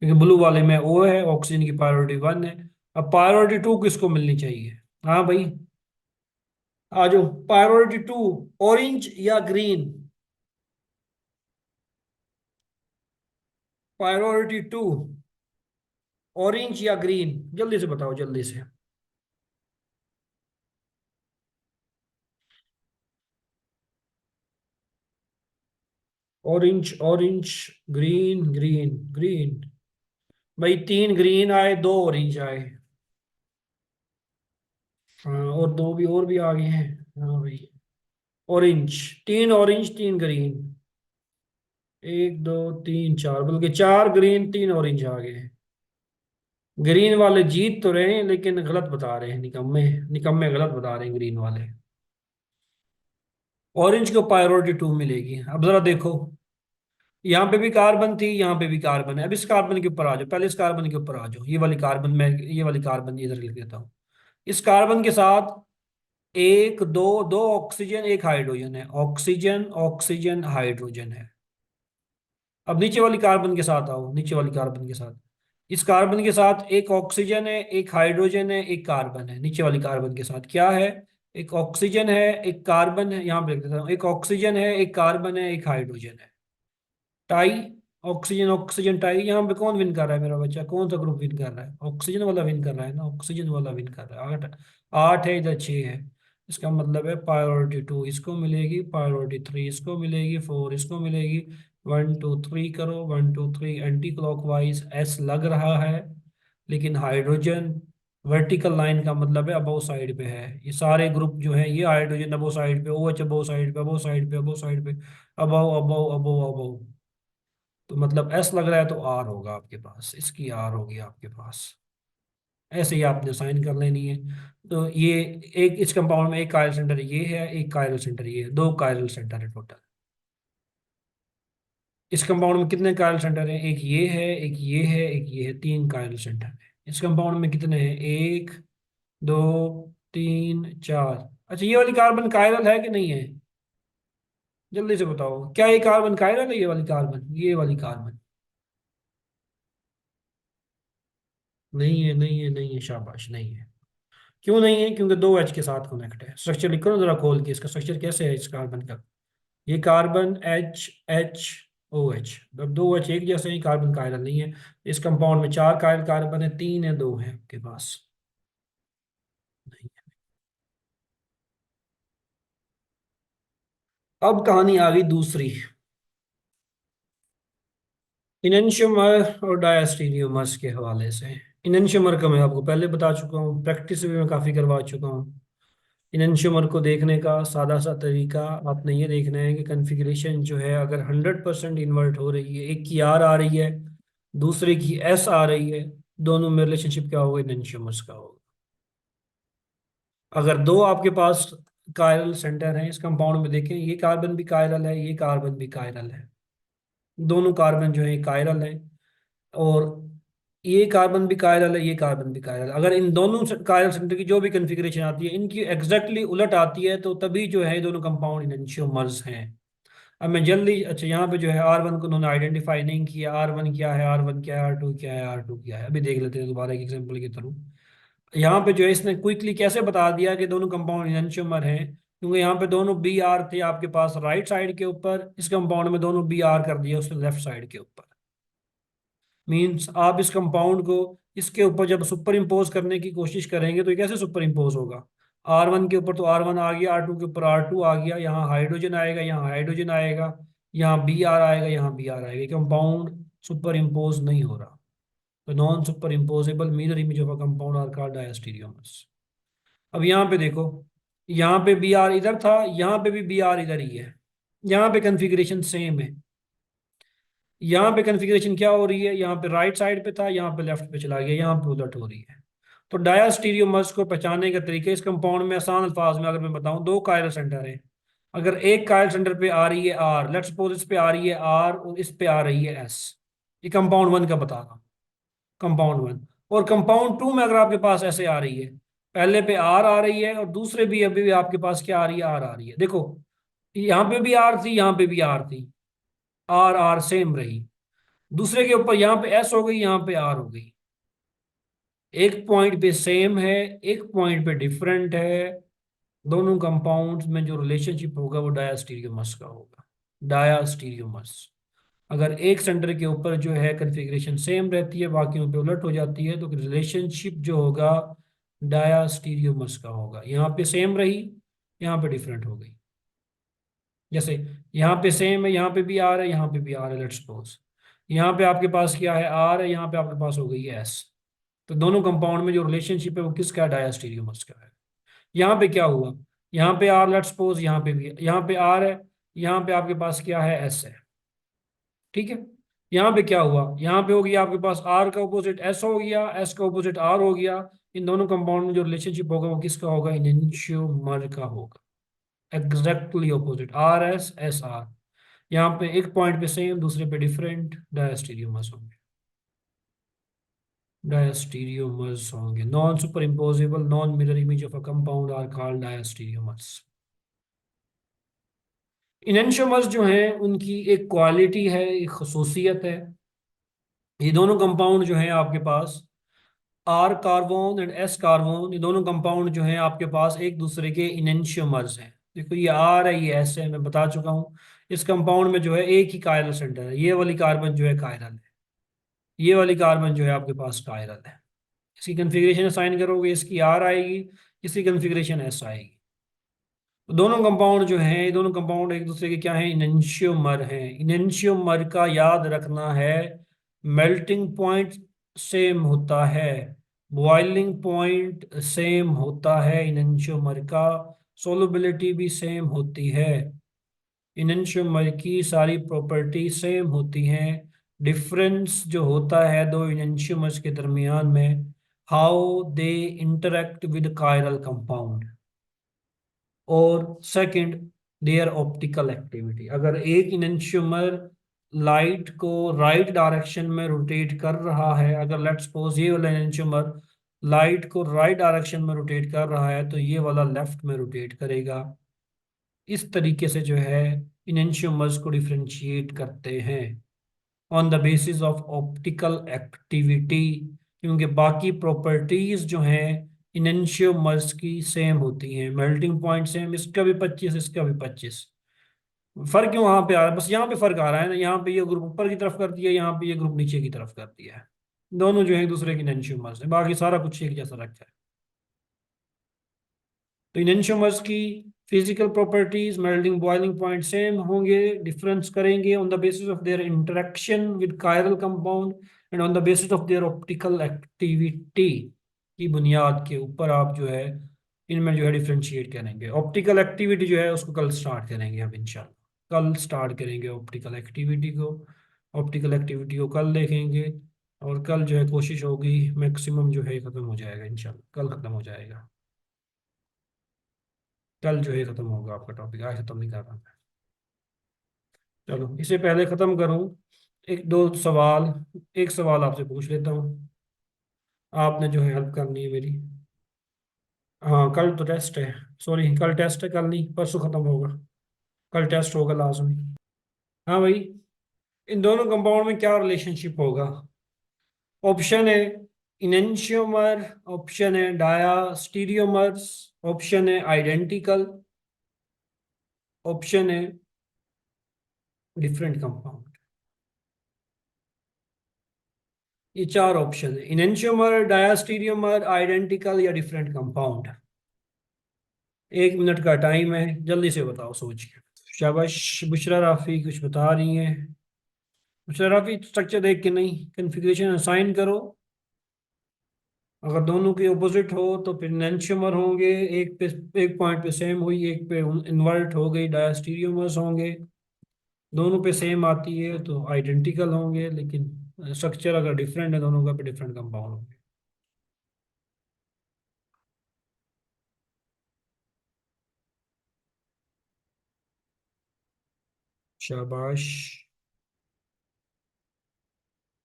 क्योंकि ब्लू वाले में ओ है, ऑक्सीजन की प्रायोरिटी वन है। अब प्रायोरिटी टू किसको मिलनी चाहिए। हाँ भाई, आ जाओ। प्रायोरिटी टू, ऑरेंज या ग्रीन। प्रायोरिटी टू, ऑरेंज या ग्रीन, जल्दी से बताओ, जल्दी से। Orange orange, green green green. भाई तीन ग्रीन आए, दो ऑरेंज आए। हाँ, और दो भी और भी आ गए हैं। हाँ भाई, ऑरेंज, तीन ऑरेंज तीन ग्रीन। एक दो तीन चार, बल्कि चार ग्रीन तीन ऑरेंज आ गए हैं। ग्रीन वाले जीत तो रहे हैं लेकिन गलत बता रहे हैं, निकम्मे। निकम्मे गलत बता रहे हैं ग्रीन वाले। ऑरेंज को प्रायोरिटी टू मिलेगी। अब जरा देखो, यहाँ पे भी कार्बन थी, यहाँ पे भी कार्बन है। अब इस कार्बन के ऊपर आ जाओ, पहले इस कार्बन के ऊपर आ जाओ। ये वाली कार्बन, मैं ये वाली कार्बन इधर लिख देता हूँ। इस कार्बन के साथ एक दो, दो ऑक्सीजन एक हाइड्रोजन है, ऑक्सीजन ऑक्सीजन हाइड्रोजन है। अब नीचे वाली कार्बन के साथ आओ, नीचे वाली कार्बन के साथ। इस कार्बन के साथ एक ऑक्सीजन है, एक हाइड्रोजन है, एक कार्बन है। नीचे वाली कार्बन के साथ क्या है। एक ऑक्सीजन है, एक कार्बन है, यहाँ पे लिख देता हूँ। एक ऑक्सीजन है, एक कार्बन है, एक हाइड्रोजन है। टाई। Oxygen oxygen tie. यहाँ पे कौन विन कर रहा है मेरा बच्चा, कौन सा ग्रुप विन कर रहा है। ऑक्सीजन वाला विन कर रहा है ना, ऑक्सीजन वाला विन कर रहा है। आठ, आठ है, इधर छः है। इसका मतलब है प्रायोरिटी टू इसको मिलेगी, प्रायोरिटी थ्री इसको मिलेगी, फोर इसको मिलेगी। वन टू थ्री करो, one two three anti clockwise S लग रहा है। लेकिन हाइड्रोजन वर्टिकल लाइन का मतलब है अबोव साइड पे है। ये सारे ग्रुप जो है, ये हाइड्रोजन अबोव साइड पे, ओ एच अबोव साइड पे, अबोव साइड पे, अबोव साइड पे, अबोव अबोव अबोव अबोव। तो मतलब एस लग रहा है तो आर होगा आपके पास, इसकी आर होगी आपके पास। ऐसे ही आपने साइन कर लेनी है। तो ये एक इस कंपाउंड में एक कायरल सेंटर ये है, एक कायरल सेंटर ये है, दो कायरल सेंटर है टोटल। इस कंपाउंड में कितने कायरल सेंटर हैं, एक ये है, एक ये है, एक ये है, तीन कायरल सेंटर है। इस कंपाउंड में कितने हैं, एक दो तीन चार। अच्छा, ये वाली कार्बन कायरल है कि नहीं है, जल्दी से बताओ। क्या ये कार्बन कायरल है, ये वाली कार्बन, ये वाली कार्बन। नहीं है, नहीं है, नहीं है, शाबाश, नहीं है। क्यों नहीं है, क्योंकि दो एच के साथ कनेक्ट है। स्ट्रक्चर लिखो ना जरा खोल के, इसका स्ट्रक्चर कैसे है इस कार्बन का। ये carbon H H O H, अब दो एच एक जैसे ही, कार्बन कायरल नहीं है। इस कंपाउंड में चार कायरल कार्बन है, तीन है, दो है आपके पास। नहीं। अब कहानी आ गई दूसरी, इनैंशियोमर और डायस्टीरियोमर्स के हवाले से। इनैंशियोमर का मैं आपको पहले बता चुका हूँ, प्रैक्टिस भी मैं काफ़ी करवा चुका हूँ। इनैंशियोमर को देखने का सादा सा तरीका आपने ये देखना है कि कन्फिग्रेशन जो है, अगर 100% इन्वर्ट हो रही है, एक की आर आ रही है, दूसरे की एस आ रही है, दोनों में रिलेशनशिप क्या होगा, इनैंशियोमर्स का होगा। अगर दो आपके पास कायरल सेंटर हैं इस कंपाउंड में, देखें ये कार्बन भी कायरल है, ये कार्बन भी कायरल है। दोनों कार्बन जो है कायरल है। और ये कार्बन भी कायरल है, ये कार्बन भी कायरल है। अगर इन दोनों कायरल सेंटर की जो भी कन्फिग्रेशन आती है, इनकी एग्जैक्टली उलट आती है, तो तभी जो है ये दोनों कंपाउंड इनैंशियोमर्स हैं। अब मैं जल्दी, अच्छा यहाँ पे जो है R1 को उन्होंने आइडेंटिफाई नहीं किया। R1 क्या है, R1 क्या है, R2 क्या है, R2 क्या है, अभी देख लेते हैं दोबारा एक एग्जांपल के थ्रू। यहाँ पे जो है इसने क्विकली कैसे बता दिया कि दोनों कंपाउंड इनैंशियोमर हैं, क्योंकि यहाँ पे दोनों बी आर थे आपके पास राइट साइड के ऊपर, इस कंपाउंड में दोनों बी आर कर दिया उसने लेफ्ट साइड के ऊपर। मीन्स आप इस कंपाउंड को इसके ऊपर जब सुपर इम्पोज करने की कोशिश करेंगे तो ये कैसे सुपर इम्पोज होगा। R1 के ऊपर तो R1 आ गया, R2 के ऊपर R2 आ गया, यहाँ हाइड्रोजन आएगा, यहाँ हाइड्रोजन आएगा, यहाँ बी आर आएगा, यहाँ बी आर आएगा। कंपाउंड सुपर इम्पोज नहीं हो रहा। तो non superimposable mirror image of a compound are called diastereomers. अब यहाँ पे देखो, यहाँ पे बी आर इधर था, यहाँ पे भी बी आर इधर ही है, यहाँ पे कन्फिग्रेशन सेम है। यहाँ पे कन्फिग्रेशन क्या हो रही है, यहाँ पे राइट साइड पे था, यहाँ पे लेफ्ट पे चला गया, यहाँ पे उलट हो रही है। तो डायास्टीरियोमर्स को पहचानने का तरीके इस कंपाउंड में आसान अल्फाज में अगर मैं बताऊं, दो कायरल सेंटर है। अगर एक कायरल सेंटर पे आ रही है आर, लेट्स सपोज इस पे आ रही है आर और इस पे आ रही है एस, ये कंपाउंड वन का बता रहा हूं, कंपाउंड वन। और कंपाउंड टू में अगर आपके पास ऐसे आ रही है, पहले पे आर आ रही है और दूसरे भी अभी भी आपके पास क्या आ रही है, आर आ रही है। देखो यहाँ पे भी आर थी, यहाँ पे भी आर थी, आर आर सेम रही। दूसरे के ऊपर यहाँ पे एस हो गई, यहाँ पे आर हो गई। एक पॉइंट पे सेम है, एक पॉइंट पे डिफरेंट है। दोनों कंपाउंड्स में जो रिलेशनशिप होगा वो डायास्टीरियोमर्स का होगा, डायास्टीरियोमर्स। अगर एक सेंटर के ऊपर जो है कन्फिग्रेशन सेम रहती है, बाकियों पे उलट हो जाती है, तो रिलेशनशिप जो होगा डायास्टीरियोमर्स का होगा। यहाँ पे सेम रही, यहाँ पे डिफरेंट हो गई। जैसे यहाँ पे सेम है, यहाँ पे भी आर है, यहाँ पे भी आर है, लेट्स सपोज यहाँ पे आपके पास क्या है, आर है, यहाँ पे आपके पास हो गई है एस। तो दोनों कंपाउंड में जो रिलेशनशिप है वो किसका है, डायास्टीरियोमर्स का है। यहाँ पे क्या हुआ, यहाँ पे आर, लेट्स सपोज यहाँ पे भी, यहाँ पे आर है, यहाँ पे आपके पास क्या है, एस है। ठीक है। यहाँ पे क्या हुआ, यहाँ पे हो गया आपके पास आर का ऑपोजिट एस हो गया, एस का ऑपोजिट आर हो गया। इन दोनों कंपाउंड में जो रिलेशनशिप होगा वो किसका होगा, इनेंशियोमर का होगा। Exactly opposite, R S S R. यहाँ पे एक पॉइंट पे सेम, दूसरे पे डिफरेंट, डायस्टीरियोमर्स होंगे। डायस्टीरियोमर्स होंगे। Non superimposable non mirror image of a compound are called diastereomers. Enantiomers जो हैं उनकी एक क्वालिटी है, एक खसूसियत है। ये दोनों कंपाउंड जो हैं आपके पास, R carbon and S carbon, ये दोनों कंपाउंड जो हैं आपके पास एक दूसरे के इनेंशियोमर्स हैं। देखो ये आर है, ये एस है, मैं बता चुका हूँ। इस कंपाउंड में जो है एक ही कायरल सेंटर है, ये वाली कार्बन जो है कायरल है, ये वाली कार्बन जो है आपके पास कायरल है। इसकी कन्फिग्रेशन असाइन करोगे, इसकी आर आएगी, इसकी कन्फिग्रेशन एस आएगी। तो दोनों कंपाउंड जो हैं, ये दोनों कंपाउंड एक दूसरे के क्या हैं, इनेंशियोमर हैं। इनेंशियोमर का याद रखना है, मेल्टिंग पॉइंट सेम होता है, बॉइलिंग पॉइंट सेम होता है इनेंशियोमर का, सोलबिलिटी भी सेम होती है। इनेंशियोमर की सारी प्रॉपर्टी सेम होती हैं। डिफरेंस जो होता है दो इनेंशियोमर्स के दरमियान में, how they interact with chiral compound, और सेकंड देयर ऑप्टिकल एक्टिविटी। अगर एक इनेंशियोमर लाइट को राइट डायरेक्शन में रोटेट कर रहा है, अगर लेट्स सपोज ये वाला इनेंशियोमर लाइट को राइट डायरेक्शन में रोटेट कर रहा है, तो ये वाला लेफ्ट में रोटेट करेगा। इस तरीके से जो है इनेंशियोमर्स को डिफ्रेंशिएट करते हैं on the basis of optical activity, क्योंकि बाकी प्रॉपर्टीज जो हैं इनेंशियोमर्स की सेम होती हैं। मेल्टिंग पॉइंट सेम, इसका भी 25, इसका भी 25। फर्क क्यों वहां पे आ रहा है, बस यहाँ पे फर्क आ रहा है ना, यहाँ पे ये ग्रुप ऊपर की तरफ कर दिया, यहाँ पे ये ग्रुप नीचे की तरफ कर दिया है। दोनों जो है एक दूसरे के इनेंशियोमर्स है, बाकी सारा कुछ एक जैसा रखा है। तो इनेंशियोमर्स की physical properties, melting boiling point same होंगे, डिफरेंस करेंगे on the basis of their interaction with chiral compound and on the basis of their optical activity की बुनियाद के ऊपर आप जो है इनमें जो है डिफ्रेंशिएट करेंगे। ऑप्टिकल एक्टिविटी जो है उसको कल स्टार्ट करेंगे, अब इंशाल्लाह कल स्टार्ट करेंगे ऑप्टिकल एक्टिविटी को। ऑप्टिकल एक्टिविटी को कल देखेंगे, और कल जो है कोशिश होगी मैक्सिमम जो है ख़त्म हो जाएगा, इंशाल्लाह कल ख़त्म हो जाएगा। कल जो है खत्म होगा आपका टॉपिक, आज खत्म नहीं कर रहा मैं। चलो इसे पहले खत्म करूं, एक दो सवाल, एक सवाल आपसे पूछ लेता हूँ, आपने जो है हेल्प करनी है मेरी। हाँ कल तो टेस्ट है, सॉरी कल टेस्ट है, कल नहीं परसों खत्म होगा, कल टेस्ट होगा लाजमी। हाँ भाई, इन दोनों कंपाउंड में क्या रिलेशनशिप होगा। ऑप्शन है इनेंशियोमर, ऑप्शन है डायास्टीरियोमर्स, ऑप्शन है आइडेंटिकल, ऑप्शन है डिफरेंट कंपाउंड। ये चार ऑप्शन है, इनेंशियोमर, डायास्टीरियोमर, आइडेंटिकल या डिफरेंट कंपाउंड। 1 मिनट का टाइम है, जल्दी से बताओ सोच के। शाबाश, बुशरा राफी कुछ बता रही है। बुशरा राफी स्ट्रक्चर देख के नहीं, कन्फिग्रेशन असाइन करो। अगर दोनों के ऑपोजिट हो तो फिर एनंशियोमर होंगे। एक पे, एक पॉइंट पे सेम हुई, एक पे इन्वर्ट हो गई, डायस्टीरियोमर्स होंगे। दोनों पे सेम आती है तो आइडेंटिकल होंगे, लेकिन स्ट्रक्चर अगर डिफरेंट है दोनों का, पे डिफरेंट कंपाउंड होंगे। शाबाश।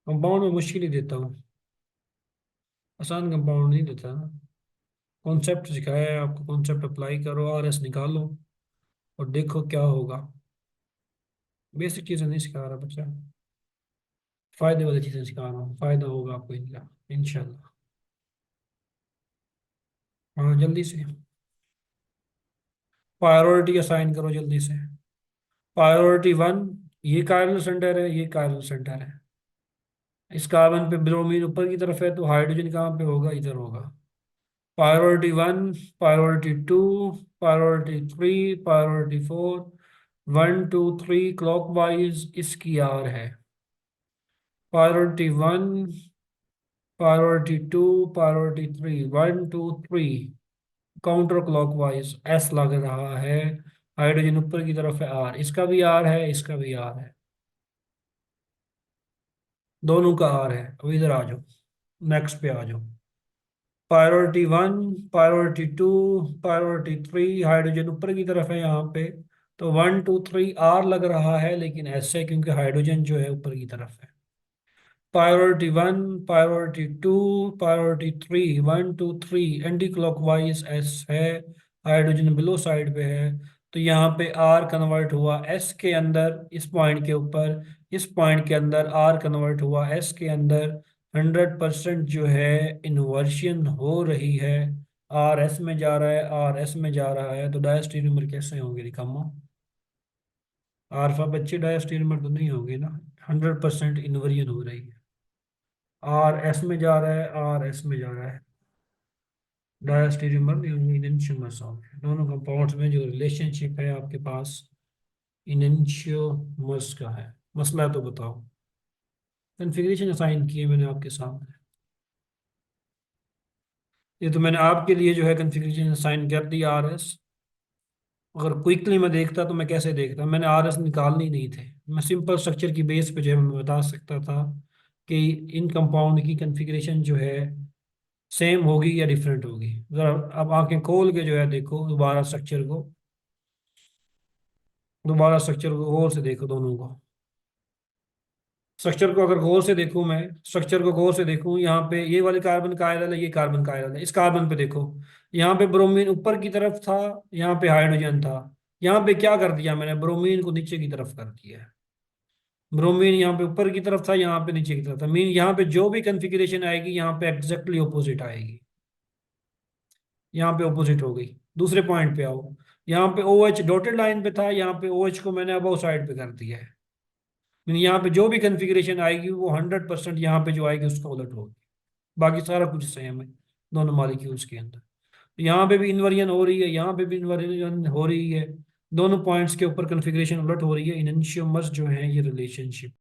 कंपाउंड में मुश्किल ही देता हूँ, आसान कंपाउंड नहीं देता ना। कॉन्सेप्ट सिखाया है आपको, कॉन्सेप्ट अप्लाई करो, RS निकालो और देखो क्या होगा। बेसिक चीज़ें नहीं सिखा रहा बच्चा, फायदे वाली चीज़ें सिखा रहा हूँ, फायदा होगा आपको इनका इंशाल्लाह। हाँ जल्दी से। प्रायोरिटी असाइन करो जल्दी से। प्रायोरिटी 1, ये कायरल सेंटर है, ये कायरल सेंटर है। इस कार्बन पे ब्रोमीन ऊपर की तरफ है तो हाइड्रोजन कहाँ पे होगा, इधर होगा। Priority 1, priority 2, priority 3, priority 4, 1 2 3 clockwise इसकी आर है। Priority 1, priority 2, priority 3, 1 2 3 counter clockwise S लग रहा है। हाइड्रोजन ऊपर की तरफ है, आर, इसका भी आर है, इसका भी आर है, दोनों का आर है। अब इधर आ जाओ, नेक्स्ट पे आ जाओ। प्रायोरिटी 1, प्रायोरिटी 2, प्रायोरिटी 3, हाइड्रोजन ऊपर की तरफ है यहाँ पे, तो 1 2 3 आर लग रहा है, लेकिन एस है क्योंकि हाइड्रोजन जो है ऊपर की तरफ है। Priority 1, priority 2, priority 3, 1 2 3 anti clockwise S है, हाइड्रोजन बिलो साइड पे है। तो यहाँ पे आर कन्वर्ट हुआ एस के अंदर, इस पॉइंट के ऊपर, इस पॉइंट के अंदर आर कन्वर्ट हुआ एस के अंदर। 100% जो है इन्वर्शन हो रही है, आर एस में जा रहा है, आर एस में जा रहा है, तो डायस्टेरियोमर कैसे होंगे निकम्मा? आल्फा बच्चे डायस्टेरियोमर तो नहीं होंगे ना। 100% इन्वर्जन हो रही है, आर एस में जा रहा है, आर एस में जा रहा है। डायस्टेरियोमर इनैंशियोमर्स होंगे दोनों कंपाउंड्स में। जो रिलेशनशिप है आपके पास इनैंशियोमर्स का है। मसला तो बताओ। कन्फिग्रेशन असाइन किए मैंने आपके सामने, ये तो मैंने आपके लिए जो है कन्फिग्रेशन असाइन कर दिया RS। अगर क्विकली मैं देखता तो मैं कैसे देखता, मैंने RS निकालने ही नहीं थे। मैं सिंपल स्ट्रक्चर की बेस पे जो है मैं बता सकता था कि इन कंपाउंड की कन्फिग्रेशन जो है सेम होगी या डिफरेंट होगी। जरा अब आंखें खोल के जो है देखो दोबारा स्ट्रक्चर को, दोबारा स्ट्रक्चर को गौर से देखो दोनों को। स्ट्रक्चर को अगर गौर से देखूं, मैं स्ट्रक्चर को गौर से देखूं, यहाँ पे ये वाली कार्बन कायरल है, ये कार्बन कायरल है। इस कार्बन पे देखो, यहाँ पे ब्रोमीन ऊपर की तरफ था, यहाँ पे हाइड्रोजन था। यहाँ पे क्या कर दिया मैंने, ब्रोमीन को नीचे की तरफ कर दिया है। ब्रोमीन यहाँ पे ऊपर की तरफ था, यहाँ पे नीचे की तरफ था। मीन यहाँ पे जो भी कन्फिग्रेशन आएगी यहाँ पे एग्जैक्टली ऑपोजिट आएगी। यहाँ पे ऑपोजिट हो गई। दूसरे पॉइंट पे आओ, यहाँ पे OH डॉटेड लाइन पे था, यहाँ पे OH को मैंने अबव साइड पे कर दिया है। यानी यहाँ पे जो भी कन्फिग्रेशन आएगी वो 100% यहाँ पे जो आएगी उसका उलट होगी। बाकी सारा कुछ सेम है दोनों मॉलिक्यूल्स के अंदर। तो यहाँ पे भी इन्वर्जन हो रही है, यहाँ पे भी इन्वर्जन हो रही है। दोनों पॉइंट्स के ऊपर कन्फिग्रेशन उलट हो रही है। इनैंशियोमर्स जो है ये रिलेशनशिप